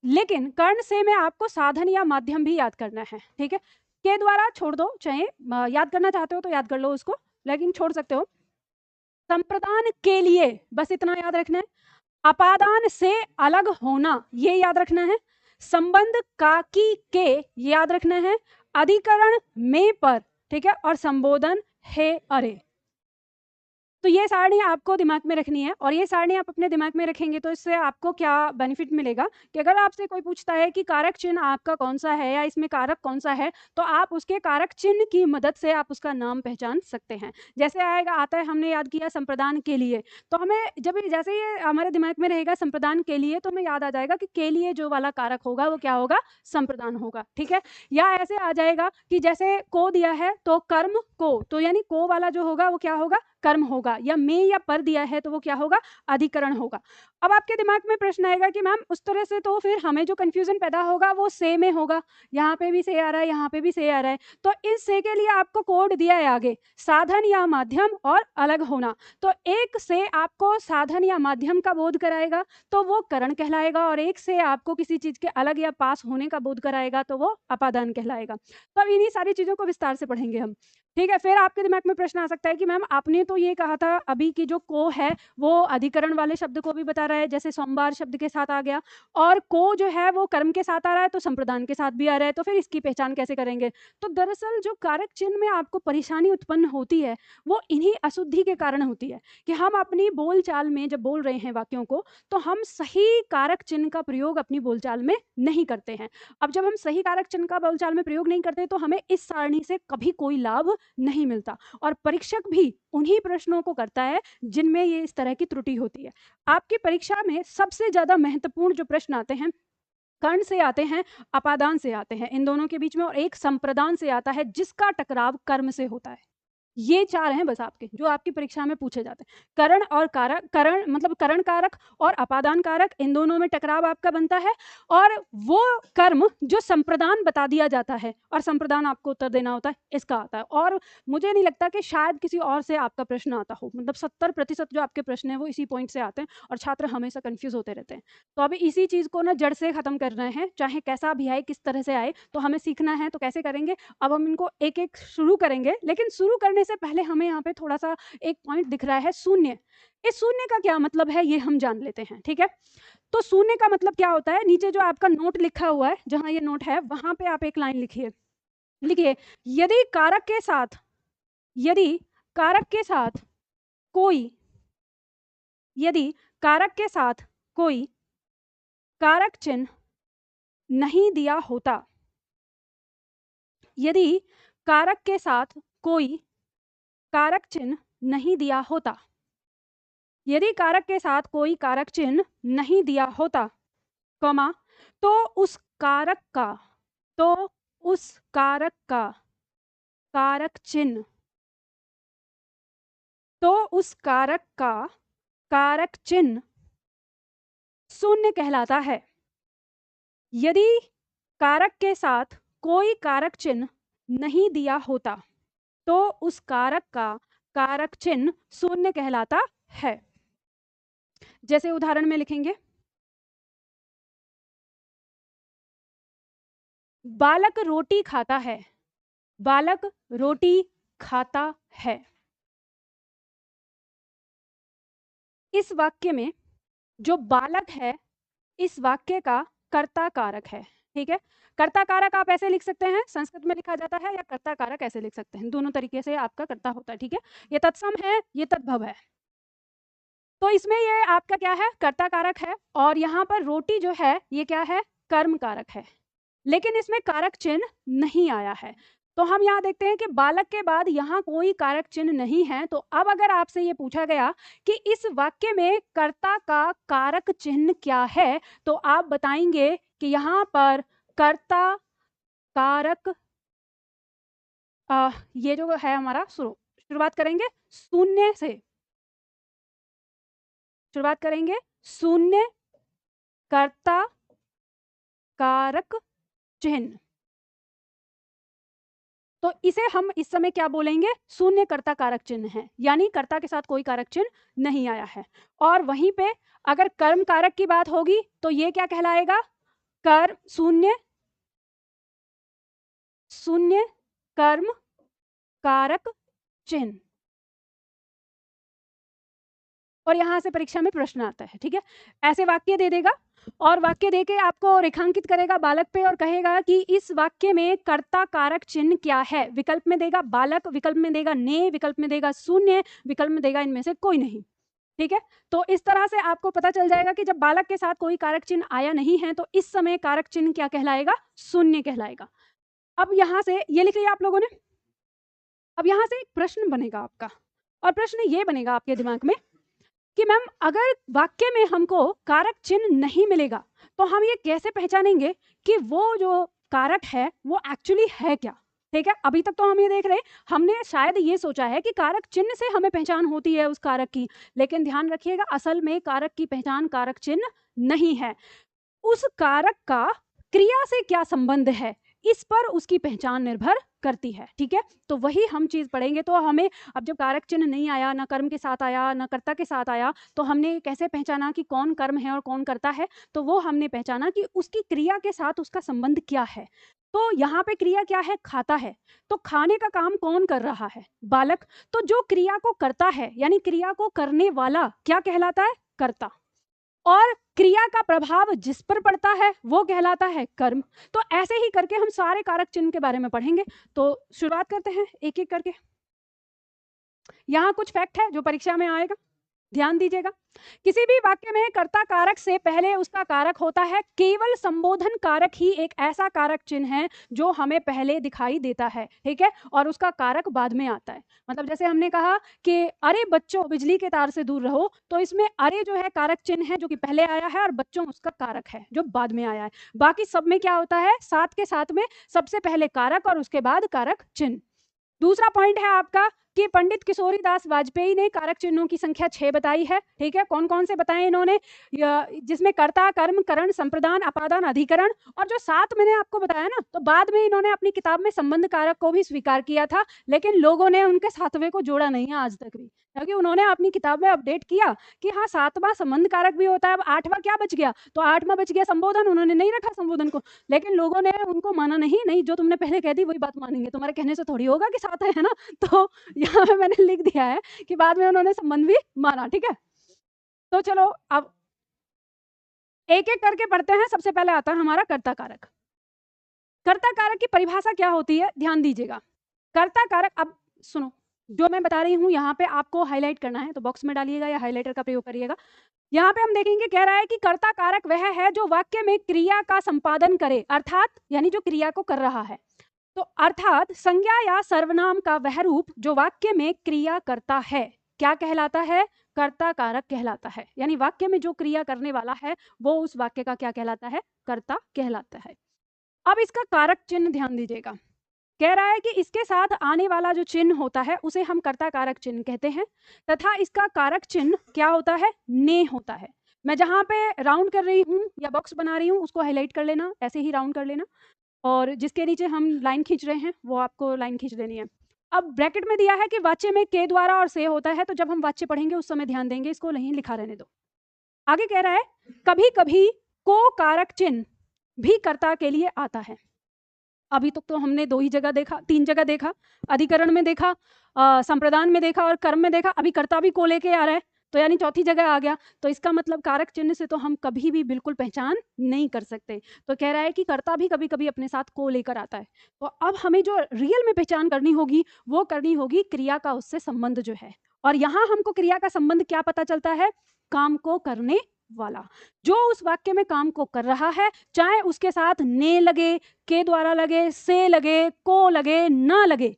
लेकिन कर्ण से में आपको साधन या माध्यम भी याद करना है, ठीक है। के द्वारा छोड़ दो, चाहे याद करना चाहते हो तो याद कर लो उसको, लेकिन छोड़ सकते हो। संप्रदान के लिए बस इतना याद रखना है, अपादान से अलग होना ये याद रखना है, संबंध काकी के याद रखना है, अधिकरण में पर, ठीक है, और संबोधन हे अरे। तो ये सारणी आपको दिमाग में रखनी है, और ये सारणी आप अपने दिमाग में रखेंगे तो इससे आपको क्या बेनिफिट मिलेगा कि अगर आपसे कोई पूछता है कि कारक चिन्ह आपका कौन सा है या इसमें कारक कौन सा है, तो आप उसके कारक चिन्ह की मदद से आप उसका नाम पहचान सकते हैं। जैसे आएगा, आता है, हमने याद किया संप्रदान के लिए, तो हमें जब जैसे ये हमारे दिमाग में रहेगा संप्रदान के लिए, तो हमें याद आ जाएगा कि के लिए जो वाला कारक होगा वो क्या होगा, संप्रदान होगा, ठीक है। या ऐसे आ जाएगा कि जैसे को दिया है तो कर्म को, तो यानी को वाला जो होगा वो क्या होगा, कर्म होगा, या में या पर दिया है तो वो क्या होगा, अधिकरण होगा। अब आपके दिमाग में प्रश्न आएगा कि मैम उस तरह से तो फिर हमें जो कंफ्यूजन पैदा होगा वो से में होगा, यहाँ पे भी से आ रहा है, यहाँ पे भी से आ रहा है, तो इस से के लिए आपको कोड दिया है आगे, साधन या माध्यम और अलग होना। तो एक से आपको साधन या माध्यम का बोध कराएगा तो वो करण कहलाएगा, और एक से आपको किसी चीज के अलग या पास होने का बोध कराएगा तो वो अपादान कहलाएगा। तो अब इन्हीं सारी चीजों को विस्तार से पढ़ेंगे हम। ठीक है, फिर आपके दिमाग में प्रश्न आ सकता है कि मैम आपने तो ये कहा था अभी कि जो को है वो अधिकरण वाले शब्द को भी बता रहा है, जैसे सोमवार शब्द के साथ आ गया, और को जो है वो कर्म के साथ आ रहा है तो संप्रदान के साथ भी आ रहा है, तो फिर इसकी पहचान कैसे करेंगे? तो दरअसल जो कारक चिन्ह में आपको परेशानी उत्पन्न होती है वो इन्हीं अशुद्धि के कारण होती है कि हम अपनी बोलचाल में जब बोल रहे हैं वाक्यों को तो हम सही कारक चिन्ह का प्रयोग अपनी बोलचाल में नहीं करते हैं। अब जब हम सही कारक चिन्ह का बोलचाल में प्रयोग नहीं करते तो हमें इस सारणी से कभी कोई लाभ नहीं मिलता, और परीक्षक भी उन्हीं प्रश्नों को करता है जिनमें ये इस तरह की त्रुटि होती है। आपकी परीक्षा में सबसे ज्यादा महत्वपूर्ण जो प्रश्न आते हैं कर्ण से आते हैं, अपादान से आते हैं, इन दोनों के बीच में, और एक संप्रदान से आता है जिसका टकराव कर्म से होता है। ये चार हैं बस आपके जो आपकी परीक्षा में पूछे जाते हैं। करण और कारक, करण मतलब करण कारक और अपादान कारक, इन दोनों में टकराव आपका बनता है, और वो कर्म जो संप्रदान बता दिया जाता है और संप्रदान आपको उत्तर देना होता है, इसका आता है। और मुझे नहीं लगता कि शायद किसी और से आपका प्रश्न आता हो, मतलब 70% जो आपके प्रश्न है वो इसी पॉइंट से आते हैं और छात्र हमेशा कंफ्यूज होते रहते हैं। तो अभी इसी चीज को ना जड़ से खत्म कर रहे हैं, चाहे कैसा भी आए, किस तरह से आए, तो हमें सीखना है तो कैसे करेंगे। अब हम इनको एक एक शुरू करेंगे, लेकिन शुरू करने से पहले हमें यहाँ पे थोड़ा सा एक पॉइंट दिख रहा है, शून्य। इस शून्य का क्या मतलब है ये हम जान लेते हैं, ठीक है। तो शून्य का मतलब क्या होता है, नीचे जो आपका नोट लिखा हुआ है, जहां ये नोट है वहां पे आप एक लाइन लिखिए। लिखिए, यदि कारक के साथ, यदि कारक के साथ कोई, यदि कारक के साथ कोई कारक चिन्ह नहीं दिया होता, यदि कारक के साथ कोई कारक चिन्ह नहीं दिया होता, यदि कारक के साथ कोई कारक चिन्ह नहीं दिया होता, कॉमा, तो उस कारक का, तो उस कारक का कारक चिन्ह, तो उस कारक का कारक चिन्ह शून्य कहलाता है। यदि कारक के साथ कोई कारक चिन्ह नहीं दिया होता तो उस कारक का कारक चिन्ह शून्य कहलाता है। जैसे उदाहरण में लिखेंगे, बालक रोटी खाता है, बालक रोटी खाता है। इस वाक्य में जो बालक है इस वाक्य का कर्ता कारक है, ठीक है। कर्ता कारक आप ऐसे लिख सकते हैं, संस्कृत में लिखा जाता है, या कर्ता कारक ऐसे लिख सकते हैं, दोनों तरीके से आपका कर्ता होता है, ठीक है। ये तत्सम है, ये तद्भव है। तो इसमें ये आपका क्या है, कर्ता कारक है, और यहाँ पर रोटी जो है ये क्या है, कर्म कारक है, लेकिन इसमें कारक चिन्ह नहीं आया है। तो हम यहाँ देखते हैं कि बालक के बाद यहाँ कोई कारक चिन्ह नहीं है। तो अब अगर आपसे ये पूछा गया कि इस वाक्य में कर्ता का कारक चिन्ह क्या है, तो आप बताएंगे कि यहाँ पर कर्ता कारक ये जो है हमारा, शुरुआत करेंगे शून्य से, शुरुआत करेंगे शून्य कर्ता कारक चिन्ह। तो इसे हम इस समय क्या बोलेंगे, शून्य कर्ता कारक चिन्ह है, यानी कर्ता के साथ कोई कारक चिन्ह नहीं आया है। और वहीं पे अगर कर्म कारक की बात होगी तो ये क्या कहलाएगा, कर्म शून्य, शून्य कर्म कारक चिन्ह। और यहां से परीक्षा में प्रश्न आता है, ठीक है। ऐसे वाक्य दे देगा और वाक्य देके आपको रेखांकित करेगा बालक पे और कहेगा कि इस वाक्य में कर्ता कारक चिन्ह क्या है। विकल्प में देगा बालक, विकल्प में देगा ने, विकल्प में देगा शून्य, विकल्प में देगा इनमें से कोई नहीं, ठीक है। तो इस तरह से आपको पता चल जाएगा कि जब बालक के साथ कोई कारक चिन्ह आया नहीं है तो इस समय कारक चिन्ह क्या कहलाएगा, शून्य कहलाएगा। अब यहां से ये लिख लिया आप लोगों ने। अब यहां से एक प्रश्न बनेगा आपका, और प्रश्न ये बनेगा आपके दिमाग में कि मैम अगर वाक्य में हमको कारक चिन्ह नहीं मिलेगा तो हम ये कैसे पहचानेंगे कि वो जो कारक है वो एक्चुअली है क्या, ठीक है। अभी तक तो हम ये देख रहे हैं, हमने शायद ये सोचा है कि कारक चिन्ह से हमें पहचान होती है उस कारक की, लेकिन ध्यान रखिएगा असल में कारक की पहचान कारक चिन्ह नहीं है, उस कारक का क्रिया से क्या संबंध है इस पर उसकी पहचान निर्भर करती है, ठीक है। तो वही हम चीज पढ़ेंगे। तो हमें अब जब कारक चिन्ह नहीं आया, ना कर्म के साथ आया ना कर्ता के साथ आया, तो हमने कैसे पहचाना कि कौन कर्म है और कौन कर्ता है, तो वो हमने पहचाना कि उसकी क्रिया के साथ उसका संबंध क्या है। तो यहाँ पे क्रिया क्या है, खाता है, तो खाने का काम कौन कर रहा है, बालक। तो जो क्रिया को करता है यानी क्रिया को करने वाला क्या कहलाता है, कर्ता, और क्रिया का प्रभाव जिस पर पड़ता है वो कहलाता है कर्म। तो ऐसे ही करके हम सारे कारक चिन्ह के बारे में पढ़ेंगे। तो शुरुआत करते हैं एक एक करके। यहाँ कुछ फैक्ट है जो परीक्षा में आएगा, ध्यान दीजिएगा। किसी भी वाक्य में कर्ता कारक से पहले उसका कारक होता है। केवल संबोधन कारक ही एक ऐसा कारक चिन्ह है जो हमें पहले दिखाई देता है, ठीक है, और उसका कारक बाद में आता है। मतलब जैसे हमने कहा कि अरे बच्चों बिजली के तार से दूर रहो, तो इसमें अरे जो है कारक चिन्ह है जो कि पहले आया है, और बच्चों उसका कारक है जो बाद में आया है। बाकी सब में क्या होता है, साथ के साथ में सबसे पहले कारक और उसके बाद कारक चिन्ह। दूसरा पॉइंट है आपका कि पंडित किशोरी दास वाजपेयी ने कारक चिन्हों की संख्या 6 बताई है, ठीक है। कौन कौन से बताए इन्होंने, जिसमें कर्ता, कर्म, करण, संप्रदान, अपादान, अधिकरण, और जो 7 मैंने आपको बताया ना, तो बाद में इन्होंने अपनी किताब में संबंध कारक को भी स्वीकार किया था, लेकिन लोगों ने उनके 7वें को जोड़ा नहीं है आज तक भी, क्योंकि उन्होंने अपनी किताब में अपडेट किया कि हाँ 7वां संबंध कारक भी होता है। अब 8वां क्या बच गया, तो 8वां बच गया संबोधन, उन्होंने नहीं रखा संबोधन को, लेकिन लोगों ने उनको माना नहीं, जो तुमने पहले कह दी वही बात मानेंगे, तुम्हारे कहने से थोड़ी होगा कि 7 है ना। तो यहाँ पे मैंने लिख दिया है कि बाद में उन्होंने संबंध भी माना, ठीक है। तो चलो अब एक एक करके पढ़ते हैं। सबसे पहले आता है हमारा कर्ता कारक। कर्ता कारक की परिभाषा क्या होती है, ध्यान दीजिएगा। कर्ता कारक, अब सुनो, जो मैं बता रही हूँ यहाँ पे आपको हाईलाइट करना है, तो बॉक्स में डालिएगा या हाईलाइटर का प्रयोग करिएगा। यहाँ पे हम देखेंगे, कह रहा है कि कर्ता कारक वह है जो वाक्य में क्रिया का संपादन करे, अर्थात यानी जो क्रिया को कर रहा है। तो अर्थात संज्ञा या सर्वनाम का वह रूप जो वाक्य में क्रिया करता है, क्या कहलाता है, कर्ता कारक कहलाता है। यानी वाक्य में जो क्रिया करने वाला है वो उस वाक्य का क्या कहलाता है, कर्ता कहलाता है। अब इसका कारक चिन्ह ध्यान दीजिएगा। कह रहा है कि इसके साथ आने वाला जो चिन्ह होता है उसे हम कर्ता कारक चिन्ह कहते हैं, तथा इसका कारक चिन्ह क्या होता है, ने होता है। मैं जहां पे राउंड कर रही हूँ या बॉक्स बना रही हूँ उसको हाईलाइट कर लेना, ऐसे ही राउंड कर लेना, और जिसके नीचे हम लाइन खींच रहे हैं वो आपको लाइन खींच देनी है। अब ब्रैकेट में दिया है कि वाच्य में के द्वारा और से होता है, तो जब हम वाच्य पढ़ेंगे उस समय ध्यान देंगे, इसको नहीं लिखा रहने दो। आगे कह रहा है कभी कभी को कारक चिन्ह भी कर्ता के लिए आता है। अभी तक तो हमने 2 ही जगह देखा, 3 जगह देखा, अधिकरण में देखा, संप्रदान में देखा और कर्म में देखा, अभी कर्ता भी को लेके आ रहा है, तो यानी चौथी जगह आ गया। तो इसका मतलब कारक चिन्ह से तो हम कभी भी बिल्कुल पहचान नहीं कर सकते। तो कह रहा है कि कर्ता भी कभी कभी अपने साथ को लेकर आता है। तो अब हमें जो रियल में पहचान करनी होगी वो करनी होगी क्रिया का उससे संबंध जो है, और यहाँ हमको क्रिया का संबंध क्या पता चलता है, काम को करने वाला, जो उस वाक्य में काम को कर रहा है, चाहे उसके साथ ने लगे, के द्वारा लगे, से लगे, को लगे, ना लगे,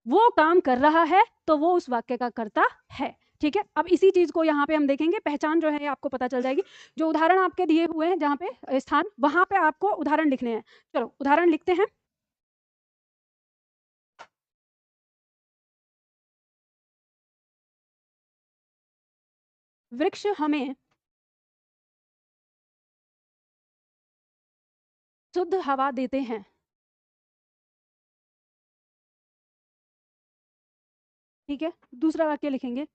वो काम कर रहा है तो वो उस वाक्य का कर्ता है, ठीक है। अब इसी चीज को यहाँ पे हम देखेंगे, पहचान जो है आपको पता चल जाएगी। जो उदाहरण आपके दिए हुए हैं जहाँ पे स्थान, वहां पे आपको उदाहरण लिखने हैं। चलो उदाहरण लिखते हैं। वृक्ष हमें शुद्ध हवा देते हैं। ठीक है, दूसरा वाक्य लिखेंगे।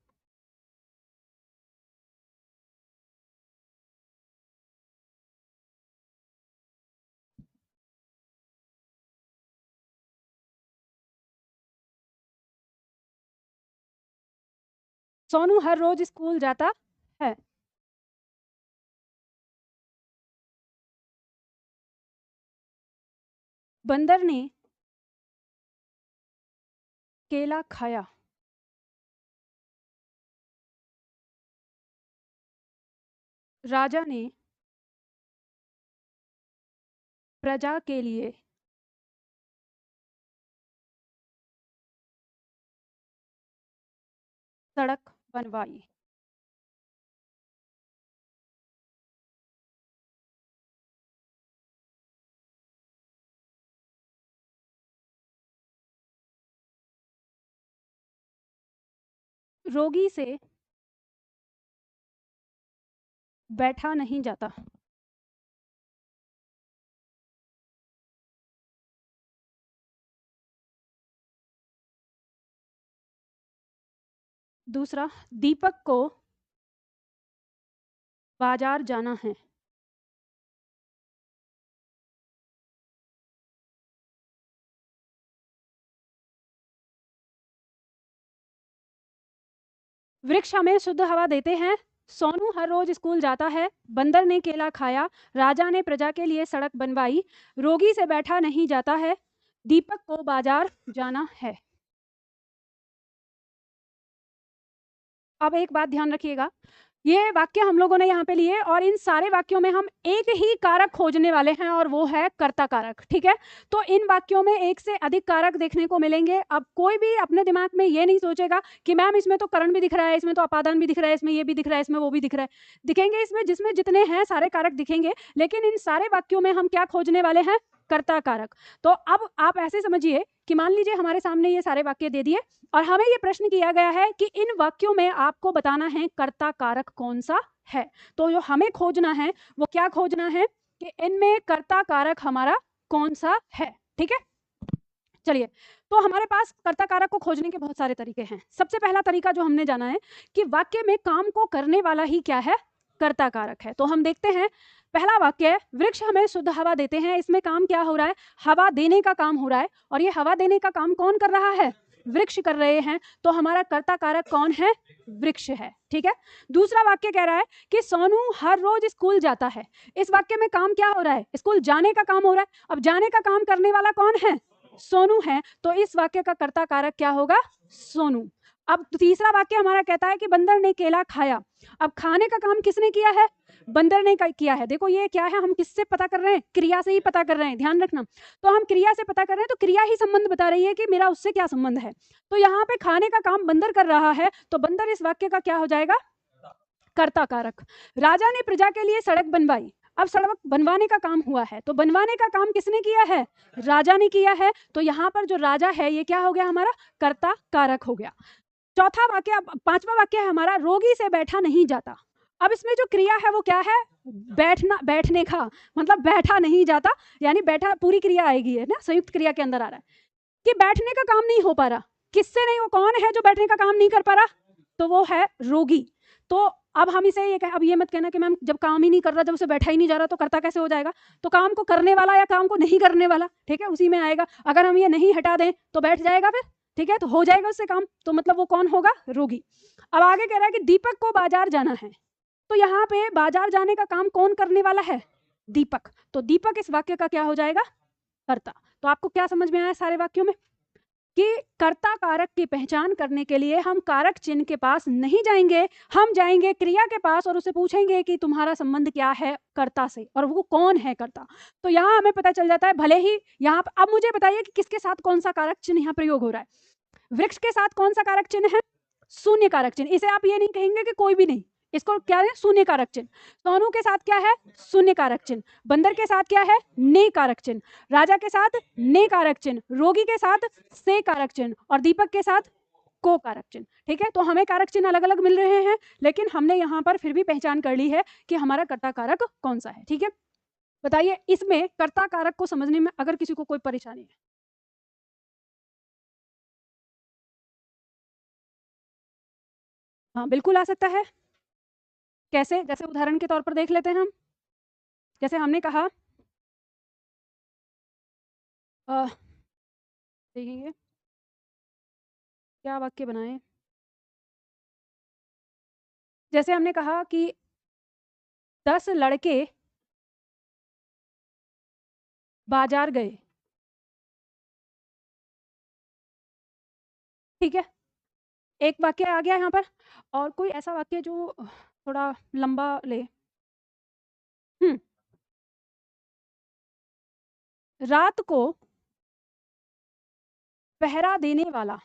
सोनू हर रोज स्कूल जाता है। बंदर ने केला खाया। राजा ने प्रजा के लिए सड़क बनवाई। रोगी से बैठा नहीं जाता। दूसरा, दीपक को बाजार जाना है। वृक्ष हमें शुद्ध हवा देते हैं, सोनू हर रोज स्कूल जाता है, बंदर ने केला खाया, राजा ने प्रजा के लिए सड़क बनवाई, रोगी से बैठा नहीं जाता है, दीपक को बाजार जाना है। अब एक बात ध्यान रखिएगा, ये वाक्य हम लोगों ने यहाँ पे लिए और इन सारे वाक्यों में हम एक ही कारक खोजने वाले हैं और वो है कर्ता कारक। ठीक है, तो इन वाक्यों में एक से अधिक कारक देखने को मिलेंगे। अब कोई भी अपने दिमाग में ये नहीं सोचेगा कि मैम इसमें तो करण भी दिख रहा है, इसमें तो अपादान भी दिख रहा है, इसमें ये भी दिख रहा है, इसमें वो भी दिख रहा है। दिखेंगे इसमें, जिसमें जितने हैं सारे कारक दिखेंगे, लेकिन इन सारे वाक्यों में हम क्या खोजने वाले हैं? कर्ता कारक। तो अब आप ऐसे समझिए कि मान लीजिए हमारे सामने ये सारे वाक्य दे दिए और हमें ये प्रश्न किया गया है कि इन वाक्यों में आपको बताना है कर्ता कारक कौन सा है। तो जो हमें खोजना है वो क्या खोजना है कि इनमें कर्ता कारक हमारा कौन सा है। ठीक है, चलिए, तो हमारे पास कर्ता कारक को खोजने के बहुत सारे तरीके हैं। सबसे पहला तरीका जो हमने जाना है कि वाक्य में काम को करने वाला ही क्या है? कर्ता कारक है। तो हम देखते हैं, पहला वाक्य, वृक्ष हमें शुद्ध हवा देते हैं। इसमें काम क्या हो रहा है? हवा देने का काम हो रहा है, और ये हवा देने का काम कौन कर रहा है? वृक्ष कर रहे हैं। तो हमारा कर्ता कारक कौन है? वृक्ष है। ठीक है, दूसरा वाक्य कह रहा है कि सोनू हर रोज स्कूल जाता है। इस वाक्य में काम क्या हो रहा है? स्कूल जाने का काम हो रहा है। अब जाने का काम करने वाला कौन है? सोनू है। तो इस वाक्य का कर्ता कारक क्या होगा? सोनू। अब तीसरा वाक्य हमारा कहता है कि बंदर ने केला खाया। अब खाने का काम किसने किया है? बंदर ने किया है। देखो ये क्या है, हम किससे पता कर रहे हैं? क्रिया से ही पता कर रहे हैं, ध्यान रखना। तो हम क्रिया से पता कर रहे हैं, तो क्रिया ही संबंध बता रही है कि मेरा उससे क्या संबंध है। तो यहाँ पे खाने का काम बंदर कर रहा है, तो बंदर इस वाक्य का क्या हो जाएगा? कर्ता कारक। राजा ने प्रजा के लिए सड़क बनवाई। अब सड़क बनवाने का काम हुआ है, तो बनवाने का काम किसने किया है? राजा ने किया है। तो यहाँ पर जो राजा है ये क्या हो गया? हमारा कर्ता कारक हो गया। चौथा वाक्य, पांचवा वाक्य है हमारा, रोगी से बैठा नहीं जाता। अब इसमें जो क्रिया है वो क्या है? बैठना, बैठने का मतलब बैठा नहीं जाता, यानी बैठा पूरी क्रिया आएगी, है ना, संयुक्त क्रिया के अंदर आ रहा है कि बैठने का काम नहीं हो पा रहा। किससे नहीं? वो कौन है जो बैठने का काम नहीं कर पा रहा? तो वो है रोगी। तो अब हम इसे ये अब ये मत कहना कि मैम जब काम ही नहीं कर रहा, जब उसे बैठा ही नहीं जा रहा, तो करता कैसे हो जाएगा? तो काम को करने वाला या काम को नहीं करने वाला, ठीक है, उसी में आएगा। अगर हम ये नहीं हटा दें तो बैठ जाएगा फिर, ठीक है, तो हो जाएगा उससे काम, तो मतलब वो कौन होगा? रोगी। अब आगे कह रहा है कि दीपक को बाजार जाना है। तो यहाँ पे बाजार जाने का काम कौन करने वाला है? दीपक। तो दीपक इस वाक्य का क्या हो जाएगा? कर्ता। तो आपको क्या समझ में आया सारे वाक्यों में कि कर्ता कारक की पहचान करने के लिए हम कारक चिन्ह के पास नहीं जाएंगे, हम जाएंगे क्रिया के पास और उसे पूछेंगे कि तुम्हारा संबंध क्या है कर्ता से, और वो कौन है कर्ता। तो यहाँ हमें पता चल जाता है, भले ही यहाँ अब मुझे बताइए कि किसके साथ कौन सा कारक चिन्ह यहाँ प्रयोग हो रहा है? वृक्ष के साथ कौन सा कारक चिन्ह है? शून्य कारक चिन्ह। इसे आप ये नहीं कहेंगे कि कोई भी नहीं, इसको क्या है? शून्य कारक चिन्ह। सोनू के साथ क्या है? शून्य कारक चिन्ह। बंदर के साथ क्या है? ने कारक चिन्ह। राजा के साथ ने कारक चिन्ह। रोगी के साथ से कारक चिन्ह, और दीपक के साथ को कारक चिन्ह। ठीक है, तो हमें कारक चिन्ह अलग अलग मिल रहे हैं, लेकिन हमने यहाँ पर फिर भी पहचान कर ली है कि हमारा कर्ता कारक कौन सा है। ठीक है, बताइए इसमें कर्ता कारक को समझने में अगर किसी को कोई परेशानी है? हाँ बिल्कुल आ सकता है। कैसे? जैसे उदाहरण के तौर पर देख लेते हैं हम। जैसे हमने कहा, देखेंगे क्या वाक्य बनाए। जैसे हमने कहा कि 10 लड़के बाजार गए। ठीक है, एक वाक्य आ गया यहाँ पर, और कोई ऐसा वाक्य जो थोड़ा लंबा ले। रात को पहरा देने वाला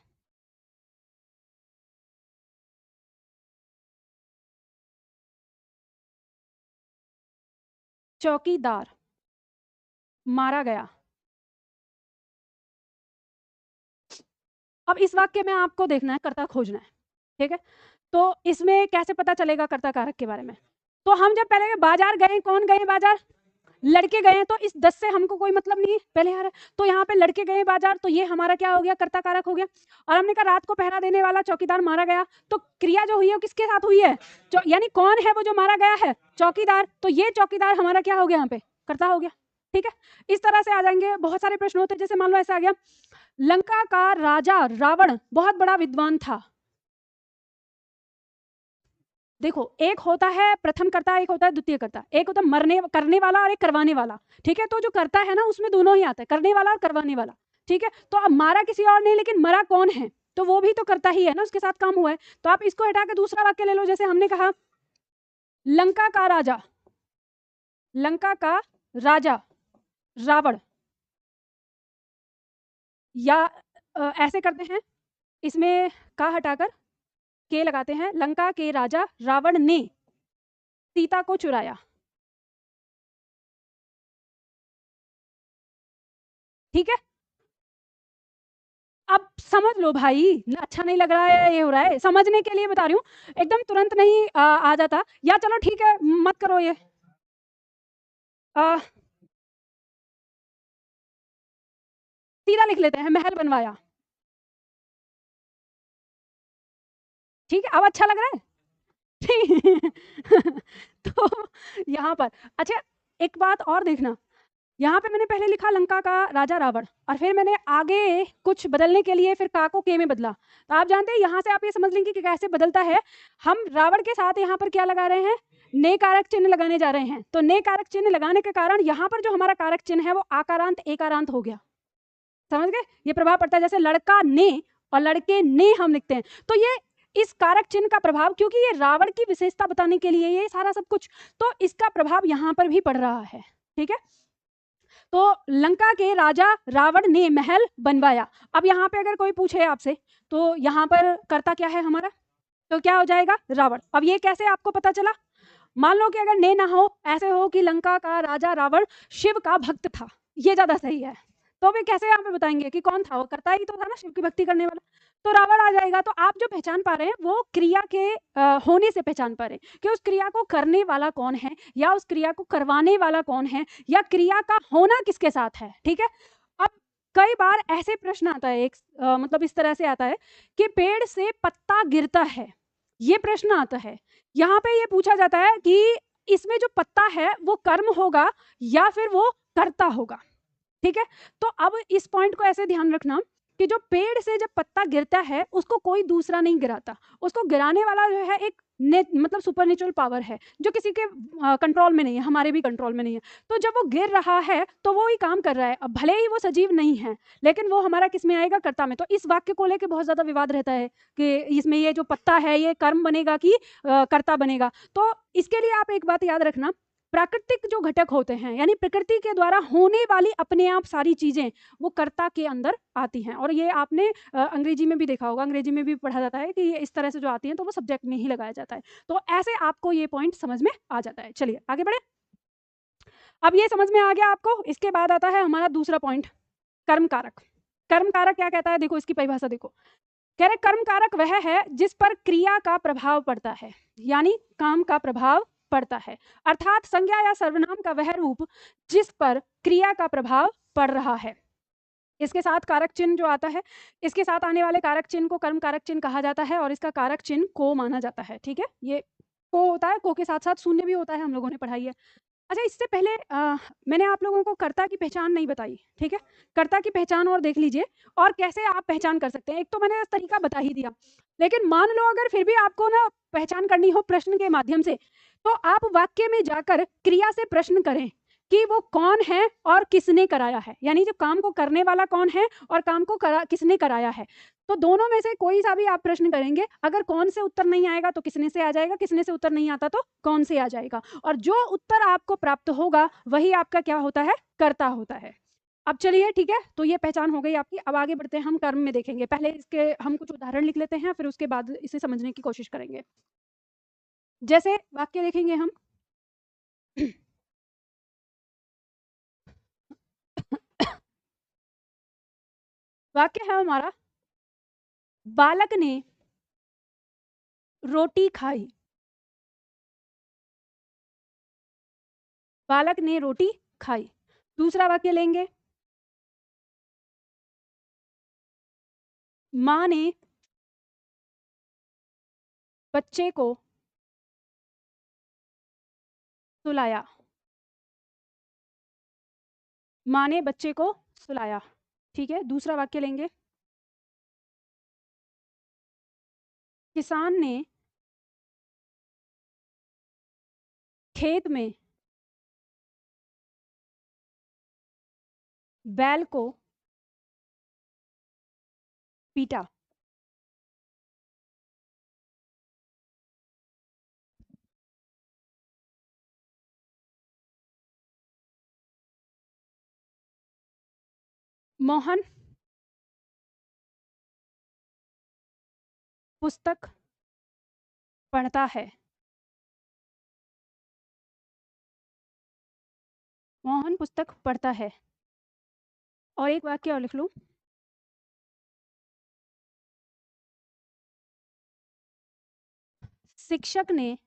चौकीदार मारा गया। अब इस वाक्य में आपको देखना है, कर्ता खोजना है। ठीक है, तो इसमें कैसे पता चलेगा कर्ता कारक के बारे में? तो हम जब पहले बाजार गए, कौन गए बाजार? लड़के गए, तो इस 10 से हमको कोई मतलब नहीं है, पहले आ रहा है। तो यहाँ पे लड़के गए बाजार, तो ये हमारा क्या हो गया? कर्ता कारक हो गया। और हमने कहा रात को पहरा देने वाला चौकीदार मारा गया, तो क्रिया जो हुई है किसके साथ हुई है? यानी कौन है वो जो मारा गया है? चौकीदार। तो ये चौकीदार हमारा क्या हो गया? यहाँ पे कर्ता हो गया। ठीक है, इस तरह से आ जाएंगे। बहुत सारे प्रश्न होते हैं, जैसे मान लो ऐसा आ गया, लंका का राजा रावण बहुत बड़ा विद्वान था। देखो, एक होता है प्रथम कर्ता, एक होता है द्वितीय कर्ता, एक होता है मरने करने वाला और एक करवाने वाला, ठीक है। तो जो करता है ना उसमें दोनों ही आता है, करने वाला और करवाने वाला, ठीक है। तो अब मारा किसी और नहीं, लेकिन मरा कौन है, तो वो भी तो करता ही है ना, उसके साथ काम हुआ है। तो आप इसको हटा के दूसरा वाक्य ले लो, जैसे हमने कहा लंका का राजा, लंका का राजा रावण, या ऐसे करते हैं, इसमें का हटाकर के लगाते हैं, लंका के राजा रावण ने सीता को चुराया, ठीक है। अब समझ लो भाई, अच्छा नहीं लग रहा है, ये हो रहा है, समझने के लिए बता रही हूँ, एकदम तुरंत नहीं आ जाता। या चलो ठीक है, मत करो ये, सीधा लिख लेते हैं, महल बनवाया, ठीक है। अब अच्छा लग रहा है तो यहाँ पर अच्छा एक बात और देखना, यहाँ पे मैंने पहले लिखा लंका का राजा रावण, और फिर मैंने आगे कुछ बदलने के लिए फिर का को के में बदला। तो आप जानते हैं यहाँ से आप ये समझ लेंगे कि कैसे बदलता है। हम रावण के साथ यहाँ पर क्या लगा रहे हैं, ने कारक चिन्ह लगाने जा रहे हैं। तो ने कारक चिन्ह लगाने के कारण यहाँ पर जो हमारा कारक चिन्ह है वो आकारांत एकारांत हो गया, समझ गए। ये प्रभाव पड़ता है, जैसे लड़का ने और लड़के ने हम लिखते हैं, तो ये इस कारक चिन्ह का प्रभाव, क्योंकि ये रावण की विशेषता बताने के लिए ये सारा सब कुछ, तो इसका प्रभाव यहाँ पर भी पड़ रहा है, ठीक है। तो लंका के राजा रावण ने महल बनवाया। अब यहाँ पे अगर कोई पूछे आपसे, तो यहाँ पर कर्ता क्या है हमारा, तो क्या हो जाएगा, रावण। अब ये कैसे आपको पता चला, मान लो कि अगर ने ना हो, ऐसे हो कि लंका का राजा रावण शिव का भक्त था, ये ज्यादा सही है, तो वे कैसे यहाँ पे बताएंगे कि कौन था, वो करता ही तो था ना, शिव की भक्ति करने वाला, तो रावण आ जाएगा। तो आप जो पहचान पा रहे हैं वो क्रिया के होने से पहचान पा रहे हैं कि उस क्रिया को करने वाला कौन है, या उस क्रिया को करवाने वाला कौन है, या क्रिया का होना किसके साथ है, ठीक है। अब कई बार ऐसे प्रश्न आता है, एक मतलब इस तरह से आता है कि पेड़ से पत्ता गिरता है, ये प्रश्न आता है। यहाँ पे ये पूछा जाता है कि इसमें जो पत्ता है वो कर्म होगा या फिर वो कर्ता होगा, ठीक है। तो अब इस पॉइंट को ऐसे ध्यान रखना कि जो पेड़ से जब पत्ता गिरता है उसको कोई दूसरा नहीं गिराता, उसको गिराने वाला जो है एक मतलब सुपरनेचुरल पावर है जो किसी के कंट्रोल में नहीं है, हमारे भी कंट्रोल में नहीं है। तो जब वो गिर रहा है तो वो ही काम कर रहा है, अब भले ही वो सजीव नहीं है, लेकिन वो हमारा किस में आएगा, कर्ता में। तो इस वाक्य को लेकर बहुत ज्यादा विवाद रहता है कि इसमें ये जो पत्ता है ये कर्म बनेगा कि कर्ता बनेगा। तो इसके लिए आप एक बात याद रखना, प्राकृतिक जो घटक होते हैं, यानी प्रकृति के द्वारा होने वाली अपने आप सारी चीजें वो कर्ता के अंदर आती हैं। और ये आपने अंग्रेजी में भी देखा होगा, अंग्रेजी में भी पढ़ा जाता है कि ये इस तरह से जो आती हैं तो वो सब्जेक्ट में ही लगाया जाता है। तो ऐसे आपको ये पॉइंट समझ में आ जाता है। चलिए आगे बढ़े। अब ये समझ में आ गया आपको, इसके बाद आता है हमारा दूसरा पॉइंट, कर्म कारक। कर्म कारक क्या कहता है, देखो इसकी परिभाषा देखो, कह रहे कर्म कारक वह है जिस पर क्रिया का प्रभाव पड़ता है, यानी काम का प्रभाव पड़ता है, अर्थात संज्ञा या सर्वनाम का वह रूप जिस पर क्रिया का प्रभाव पड़ रहा है। इसके साथ कारक चिन्ह जो आता है, इसके साथ आने वाले कारक चिन्ह को कर्म कारक चिन्ह कहा जाता है, और इसका कारक चिन्ह को माना जाता है, ठीक है। ये को होता है, को के साथ साथ शून्य भी होता है, हम लोगों ने पढ़ाई है। अच्छा, इससे पहले मैंने आप लोगों को कर्ता की पहचान नहीं बताई, ठीक है। कर्ता की पहचान और देख लीजिए, और कैसे आप पहचान कर सकते हैं। एक तो मैंने तरीका बता ही दिया, लेकिन मान लो अगर फिर भी आपको ना पहचान करनी हो प्रश्न के माध्यम से, तो आप वाक्य में जाकर क्रिया से प्रश्न करें कि वो कौन है और किसने कराया है, यानी जो काम को करने वाला कौन है और काम को किसने कराया है। तो दोनों में से कोई सा भी आप प्रश्न करेंगे, अगर कौन से उत्तर नहीं आएगा तो किसने से आ जाएगा, किसने से उत्तर नहीं आता तो कौन से आ जाएगा, और जो उत्तर आपको प्राप्त होगा वही आपका क्या होता है, कर्ता होता है। अब चलिए ठीक है, तो ये पहचान हो गई आपकी। अब आगे बढ़ते हैं, हम कर्म में देखेंगे। पहले इसके हम कुछ उदाहरण लिख लेते हैं, फिर उसके बाद इसे समझने की कोशिश करेंगे। जैसे वाक्य देखेंगे हम वाक्य है हमारा, बालक ने रोटी खाई, बालक ने रोटी खाई। दूसरा वाक्य लेंगे, माँ ने बच्चे को सुलाया, माँ ने बच्चे को सुलाया, ठीक है। दूसरा वाक्य लेंगे, किसान ने खेत में बैल को पीटा। मोहन पुस्तक पढ़ता है। मोहन पुस्तक पढ़ता है। और एक वाक्य और लिख लूं, शिक्षक ने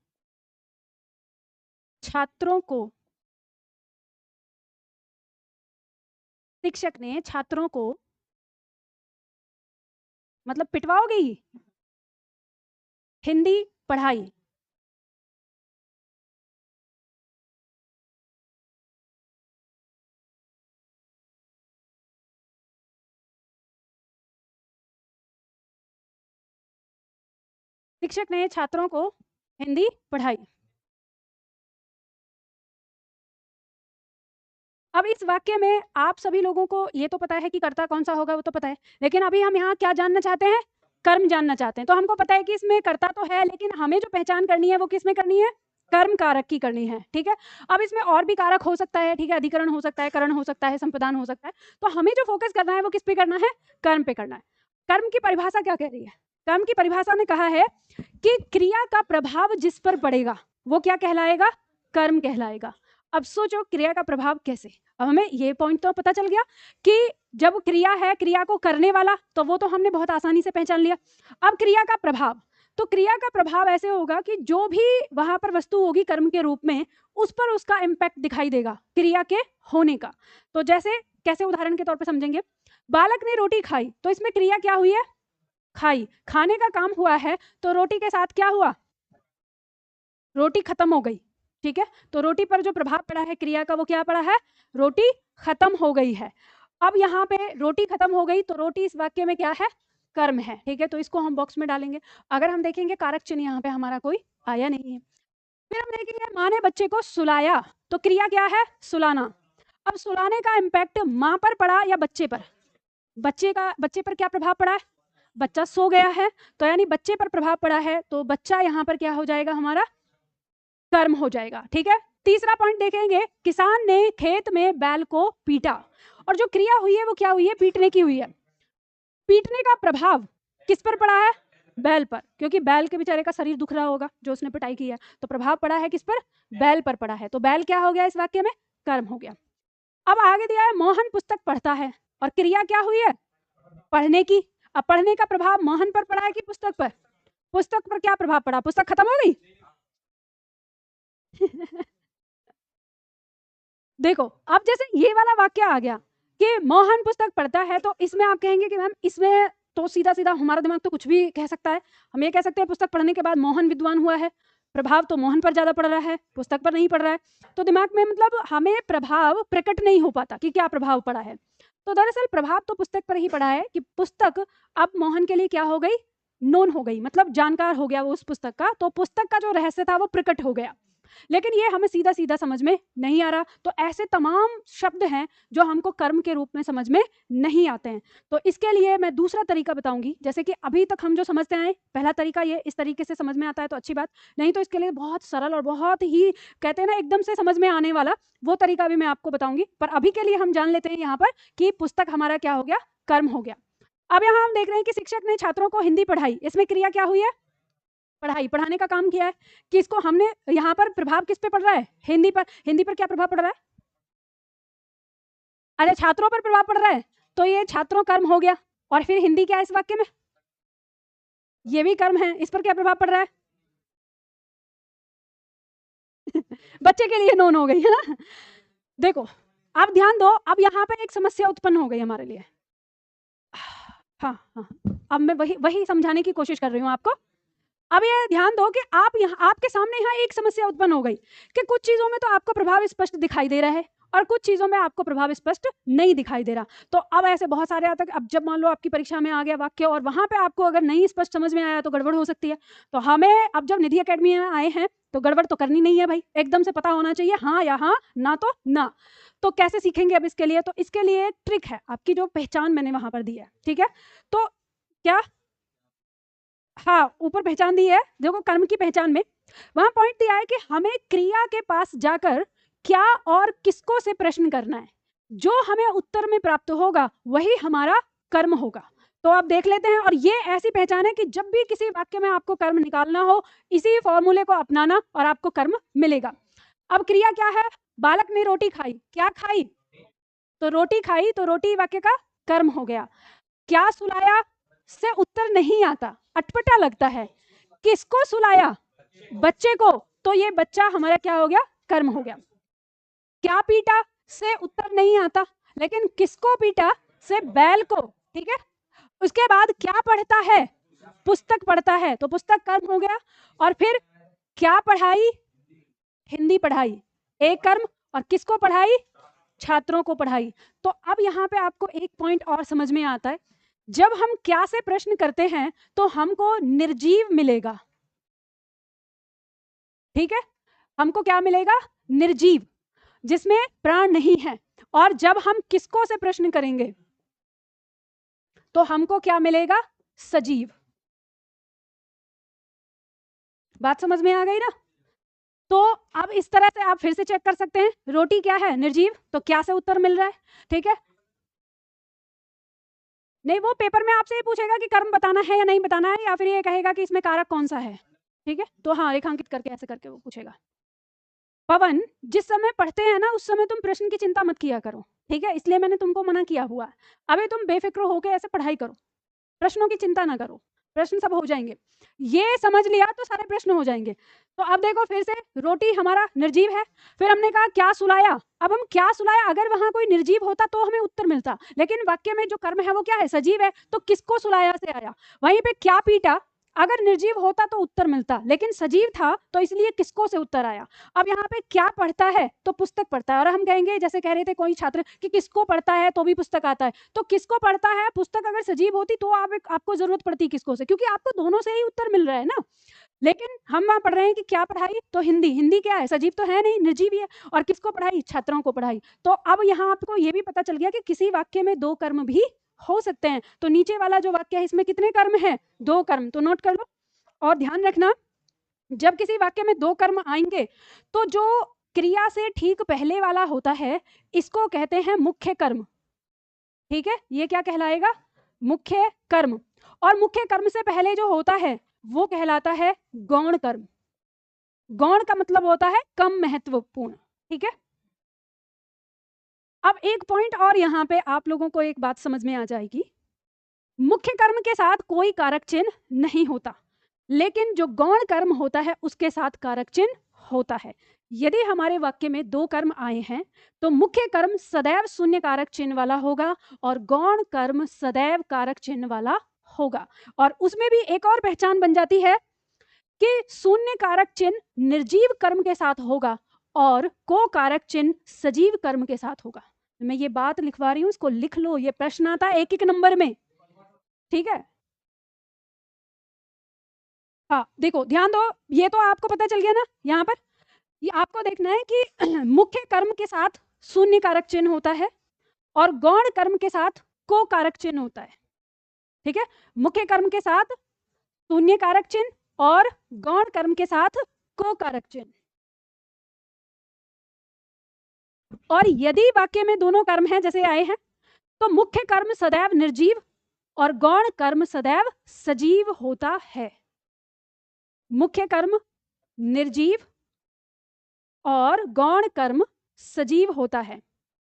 छात्रों को मतलब पिटवाओगे ही, हिंदी पढ़ाई। शिक्षक ने छात्रों को हिंदी पढ़ाई। अब इस वाक्य में आप सभी लोगों को ये तो पता है कि कर्ता कौन सा होगा, वो तो पता है, लेकिन अभी हम यहाँ क्या जानना चाहते हैं, कर्म जानना चाहते हैं। तो हमको पता है कि इसमें कर्ता तो है, लेकिन हमें जो पहचान करनी है वो किस में करनी है, कर्म कारक की करनी है। ठीक है, अब इसमें और भी कारक हो सकता है, ठीक है, अधिकरण हो सकता है, करण हो सकता है, संप्रदान हो सकता है। तो हमें जो फोकस करना है वो किस पे करना है, कर्म पे करना है। कर्म की परिभाषा क्या कह रही है, कर्म की परिभाषा में कहा है कि क्रिया का प्रभाव जिस पर पड़ेगा वो क्या कहलाएगा, कर्म कहलाएगा। अब सोचो क्रिया का प्रभाव कैसे। अब हमें ये पॉइंट तो पता चल गया कि जब क्रिया है, क्रिया को करने वाला, तो वो तो हमने बहुत आसानी से पहचान लिया। अब क्रिया का प्रभाव, तो क्रिया का प्रभाव ऐसे होगा कि जो भी वहां पर वस्तु होगी कर्म के रूप में, उस पर उसका इम्पैक्ट दिखाई देगा क्रिया के होने का। तो जैसे कैसे, उदाहरण के तौर पर समझेंगे, बालक ने रोटी खाई, तो इसमें क्रिया क्या हुई है, खाई, खाने का काम हुआ है, तो रोटी के साथ क्या हुआ, रोटी खत्म हो गई। ठीक है, तो रोटी पर जो प्रभाव पड़ा है क्रिया का वो क्या पड़ा है, रोटी खत्म हो गई है। अब यहाँ पे रोटी खत्म हो गई, तो रोटी इस वाक्य में क्या है, कर्म है। ठीक है, तो इसको हम बॉक्स में डालेंगे। अगर हम देखेंगे कारक चिन्ह यहाँ पे हमारा कोई आया नहीं है। फिर हम देखेंगे माँ ने बच्चे को सुलाया, तो क्रिया क्या है, सुलाना। अब सुलाने का इम्पैक्ट माँ पर पड़ा या बच्चे पर, बच्चे पर क्या प्रभाव पड़ा है, बच्चा सो गया है, तो यानी बच्चे पर प्रभाव पड़ा है, तो बच्चा यहाँ पर क्या हो जाएगा, हमारा कर्म हो जाएगा। ठीक है, तीसरा पॉइंट देखेंगे, किसान ने खेत में बैल को पीटा, और जो क्रिया हुई है वो क्या हुई है, पीटने की हुई है। पीटने का प्रभाव किस पर पड़ा है, बैल पर, क्योंकि बैल के बेचारे का शरीर दुख रहा होगा जो उसने पिटाई की है, तो प्रभाव पड़ा है किस पर, बैल पर पड़ा है। तो बैल क्या हो गया इस वाक्य में, कर्म हो गया। अब आगे दिया है मोहन पुस्तक पढ़ता है, और क्रिया क्या हुई है, पढ़ने की। अब पढ़ने का प्रभाव मोहन पर पड़ा है कि पुस्तक पर, पुस्तक पर क्या प्रभाव पड़ा, पुस्तक खत्म हो गई। देखो अब जैसे ये वाला वाक्य आ गया कि मोहन पुस्तक पढ़ता है, तो इसमें आप कहेंगे कि मैम इसमें तो सीधा सीधा हमारा दिमाग तो कुछ भी कह सकता है। हम ये कह सकते हैं पुस्तक पढ़ने के बाद मोहन विद्वान हुआ है, प्रभाव तो मोहन पर ज्यादा पड़ रहा है, पुस्तक पर नहीं पड़ रहा है। तो दिमाग में मतलब हमें प्रभाव प्रकट नहीं हो पाता कि क्या प्रभाव पड़ा है। तो दरअसल प्रभाव तो पुस्तक पर ही पड़ा है कि पुस्तक अब मोहन के लिए क्या हो गई, नोन हो गई, मतलब जानकार हो गया वो उस पुस्तक का, तो पुस्तक का जो रहस्य था वो प्रकट हो गया। लेकिन ये हमें सीधा सीधा समझ में नहीं आ रहा। तो ऐसे तमाम शब्द हैं जो हमको कर्म के रूप में समझ में नहीं आते हैं। तो इसके लिए मैं दूसरा तरीका बताऊंगी। जैसे कि अभी तक हम जो समझते आए, पहला तरीका ये इस तरीके से समझ में आता है तो अच्छी बात, नहीं तो इसके लिए बहुत सरल और बहुत ही कहते हैं ना एकदम से समझ में आने वाला वो तरीका भी मैं आपको बताऊंगी। पर अभी के लिए हम जान लेते हैं यहाँ पर कि पुस्तक हमारा क्या हो गया, कर्म हो गया। अब यहाँ हम देख रहे हैं कि शिक्षक ने छात्रों को हिंदी पढ़ाई, इसमें क्रिया क्या हुई है, पढ़ाई, पढ़ाने का काम किया है। कि इसको हमने यहाँ पर प्रभाव किस पे पड़ रहा है, हिंदी पर। हिंदी पर क्या प्रभाव पड़ रहा है, अरे छात्रों पर प्रभाव पड़ रहा है, तो ये छात्रों कर्म हो गया। और फिर हिंदी क्या है इस वाक्य में, ये भी कर्म है, इस पर क्या प्रभाव पड़ रहा है बच्चे के लिए नोन हो गई है ना। देखो अब ध्यान दो, अब यहाँ पर एक समस्या उत्पन्न हो गई हमारे लिए। हाँ हाँ, अब मैं वही समझाने की कोशिश कर रही हूँ आपको। अब ये ध्यान दो कि आप यहाँ आपके सामने यहाँ एक समस्या उत्पन्न हो गई कि कुछ चीजों में तो आपको प्रभाव स्पष्ट दिखाई दे रहा है और कुछ चीजों में आपको प्रभाव स्पष्ट नहीं दिखाई दे रहा। तो अब ऐसे बहुत सारे आता है। अब जब मान लो आपकी परीक्षा में आ गया वाक्य और वहां पे आपको अगर नहीं स्पष्ट समझ में आया तो गड़बड़ हो सकती है। तो हमें अब जब निधि एकेडमी में आए हैं तो गड़बड़ तो करनी नहीं है भाई, एकदम से पता होना चाहिए हाँ या हाँ, ना तो ना। तो कैसे सीखेंगे अब इसके लिए? तो इसके लिए एक ट्रिक है, आपकी जो पहचान मैंने वहां पर दी है, ठीक है। तो क्या, हाँ ऊपर पहचान दी है, देखो कर्म की पहचान में वहां पॉइंट दिया है कि हमें क्रिया के पास जाकर क्या और किसको से प्रश्न करना है, जो हमें उत्तर में प्राप्त होगा वही हमारा कर्म होगा। तो आप देख लेते हैं, और ये ऐसी पहचान है कि जब भी किसी वाक्य में आपको कर्म निकालना हो, इसी फॉर्मूले को अपनाना और आपको कर्म मिलेगा। अब क्रिया क्या है? बालक ने रोटी खाई, क्या खाई? तो रोटी खाई, तो रोटी वाक्य का कर्म हो गया। क्या सुलाया से उत्तर नहीं आता, अटपटा लगता है। किसको सुलाया? बच्चे को, तो ये बच्चा हमारा क्या हो गया? कर्म हो गया। क्या पीटा से उत्तर नहीं आता, लेकिन किसको पीटा से बैल को, ठीक है। उसके बाद क्या पढ़ता है? पुस्तक पढ़ता है, तो पुस्तक कर्म हो गया। और फिर क्या पढ़ाई? हिंदी पढ़ाई, एक कर्म। और किसको पढ़ाई? छात्रों को पढ़ाई। तो अब यहाँ पे आपको एक पॉइंट और समझ में आता है, जब हम क्या से प्रश्न करते हैं तो हमको निर्जीव मिलेगा, ठीक है। हमको क्या मिलेगा? निर्जीव, जिसमें प्राण नहीं है। और जब हम किसको से प्रश्न करेंगे तो हमको क्या मिलेगा? सजीव। बात समझ में आ गई ना? तो अब इस तरह से आप फिर से चेक कर सकते हैं, रोटी क्या है? निर्जीव, तो क्या से उत्तर मिल रहा है, ठीक है। नहीं, वो पेपर में आपसे ये पूछेगा कि कर्म बताना है या नहीं बताना है, या फिर ये कहेगा कि इसमें कारक कौन सा है, ठीक है। तो हाँ, रेखांकित करके ऐसे करके वो पूछेगा। पवन, जिस समय पढ़ते हैं ना उस समय तुम प्रश्न की चिंता मत किया करो, ठीक है, इसलिए मैंने तुमको मना किया हुआ है। अभी तुम बेफिक्र होकर ऐसे पढ़ाई करो, प्रश्नों की चिंता ना करो, प्रश्न सब हो जाएंगे। ये समझ लिया तो सारे प्रश्न हो जाएंगे। तो अब देखो फिर से, रोटी हमारा निर्जीव है। फिर हमने कहा क्या सुलाया, अब हम क्या सुलाया, अगर वहां कोई निर्जीव होता तो हमें उत्तर मिलता, लेकिन वाक्य में जो कर्म है वो क्या है? सजीव है। तो किसको सुलाया से आया। वहीं पे क्या पीटा, अगर निर्जीव होता तो उत्तर मिलता, लेकिन सजीव था तो इसलिए किसको से उत्तर आया। अब यहाँ पे क्या पढ़ता है, तो पुस्तक पढ़ता है। और हम कहेंगे, जैसे कह रहे थे कोई छात्र कि किसको पढ़ता है तो भी पुस्तक आता है, तो किसको पढ़ता है, पुस्तक अगर सजीव होती तो आपको जरूरत पड़ती किसको से, क्योंकि आपको दोनों से ही उत्तर मिल रहा है ना। लेकिन हम वहां पढ़ रहे हैं कि क्या पढ़ाई, तो हिंदी, हिंदी क्या है? सजीव तो है नहीं, निर्जीव ही है। और किसको पढ़ाई? छात्रों को पढ़ाई। तो अब यहाँ आपको ये भी पता चल गया कि किसी वाक्य में दो कर्म भी हो सकते हैं। तो नीचे वाला जो वाक्य है इसमें कितने कर्म है? दो कर्म, तो नोट कर लो। और ध्यान रखना, जब किसी वाक्य में दो कर्म आएंगे तो जो क्रिया से ठीक पहले वाला होता है इसको कहते हैं मुख्य कर्म, ठीक है। ये क्या कहलाएगा? मुख्य कर्म। और मुख्य कर्म से पहले जो होता है वो कहलाता है गौण कर्म। गौण का मतलब होता है कम महत्वपूर्ण, ठीक है। अब एक पॉइंट और यहाँ पे आप लोगों को एक बात समझ में आ जाएगी, मुख्य कर्म के साथ कोई कारक चिन्ह नहीं होता, लेकिन जो गौण कर्म होता है उसके साथ कारक चिन्ह होता है। यदि हमारे वाक्य में दो कर्म आए हैं तो मुख्य कर्म सदैव शून्य कारक चिन्ह वाला होगा और गौण कर्म सदैव कारक चिन्ह वाला होगा। और उसमें भी एक और पहचान बन जाती है कि शून्य कारक चिन्ह निर्जीव कर्म के साथ होगा और को कारक चिन्ह सजीव कर्म के साथ होगा। मैं ये बात लिखवा रही हूं, इसको लिख लो, ये प्रश्न आता है एक एक नंबर में, ठीक है। हाँ देखो, ध्यान दो, ये तो आपको पता चल गया ना। यहाँ पर ये आपको देखना है कि मुख्य कर्म के साथ शून्य कारक चिन्ह होता है और गौण कर्म के साथ को कारक चिन्ह होता है, ठीक है। मुख्य कर्म के साथ शून्य कारक चिन्ह और गौण कर्म के साथ को कारक चिन्ह। और यदि वाक्य में दोनों कर्म हैं जैसे आए हैं तो मुख्य कर्म सदैव निर्जीव और गौण कर्म सदैव सजीव होता है। मुख्य कर्म निर्जीव और गौण कर्म सजीव होता है।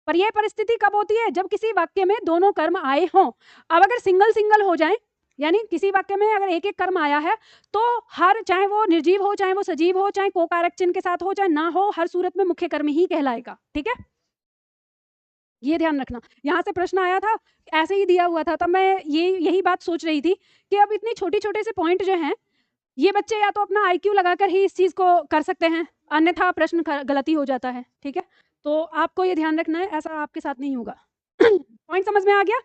पर यह परिस्थिति कब होती है? जब किसी वाक्य में दोनों कर्म आए हों। अब अगर सिंगल सिंगल हो जाए, यानी किसी वाक्य में अगर एक एक कर्म आया है तो हर, चाहे वो निर्जीव हो, चाहे वो सजीव हो, चाहे को कारक चिन्ह के साथ हो, चाहे ना हो, हर सूरत में मुख्य कर्म ही कहलाएगा, ठीक है। ये ध्यान रखना। यहाँ से प्रश्न आया था, ऐसे ही दिया हुआ था, तब मैं यही बात सोच रही थी कि अब इतनी छोटी छोटे से पॉइंट जो हैं ये बच्चे या तो अपना आईक्यू लगाकर ही इस चीज को कर सकते हैं, अन्यथा प्रश्न गलती हो जाता है, ठीक है। तो आपको ये ध्यान रखना है, ऐसा आपके साथ नहीं होगा। पॉइंट समझ में आ गया?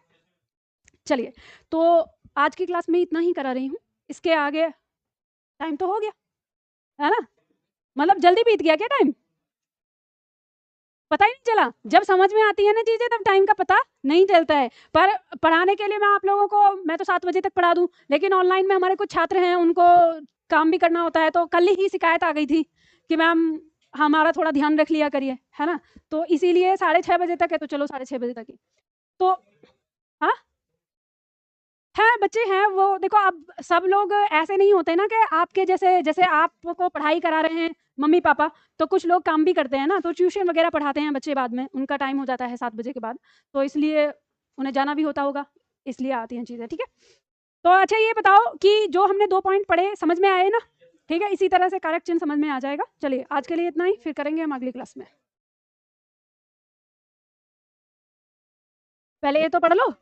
चलिए, तो आज की क्लास में इतना ही करा रही हूँ, इसके आगे टाइम तो हो गया है ना। मतलब जल्दी बीत गया क्या टाइम? पता ही नहीं चला। जब समझ में आती है ना चीजें तब टाइम का पता नहीं चलता है। पर पढ़ाने के लिए मैं आप लोगों को, मैं तो 7 बजे तक पढ़ा दूं, लेकिन ऑनलाइन में हमारे कुछ छात्र हैं, उनको काम भी करना होता है। तो कल ही शिकायत आ गई थी कि मैम हमारा थोड़ा ध्यान रख लिया करिए, है ना। तो इसीलिए 6:30 बजे तक है, तो चलो 6:30 बजे तक ही। तो हाँ हैं, बच्चे हैं। वो देखो, अब सब लोग ऐसे नहीं होते ना कि आपके जैसे, जैसे आपको पढ़ाई करा रहे हैं मम्मी पापा, तो कुछ लोग काम भी करते हैं ना, तो ट्यूशन वगैरह पढ़ाते हैं बच्चे, बाद में उनका टाइम हो जाता है 7 बजे के बाद, तो इसलिए उन्हें जाना भी होता होगा, इसलिए आती हैं चीज़ें, ठीक है। तो अच्छा ये बताओ कि जो हमने 2 पॉइंट पढ़े समझ में आए ना? ठीक है, इसी तरह से कारक चिन्ह समझ में आ जाएगा। चलिए आज के लिए इतना ही, फिर करेंगे हम अगली क्लास में। पहले ये तो पढ़ लो।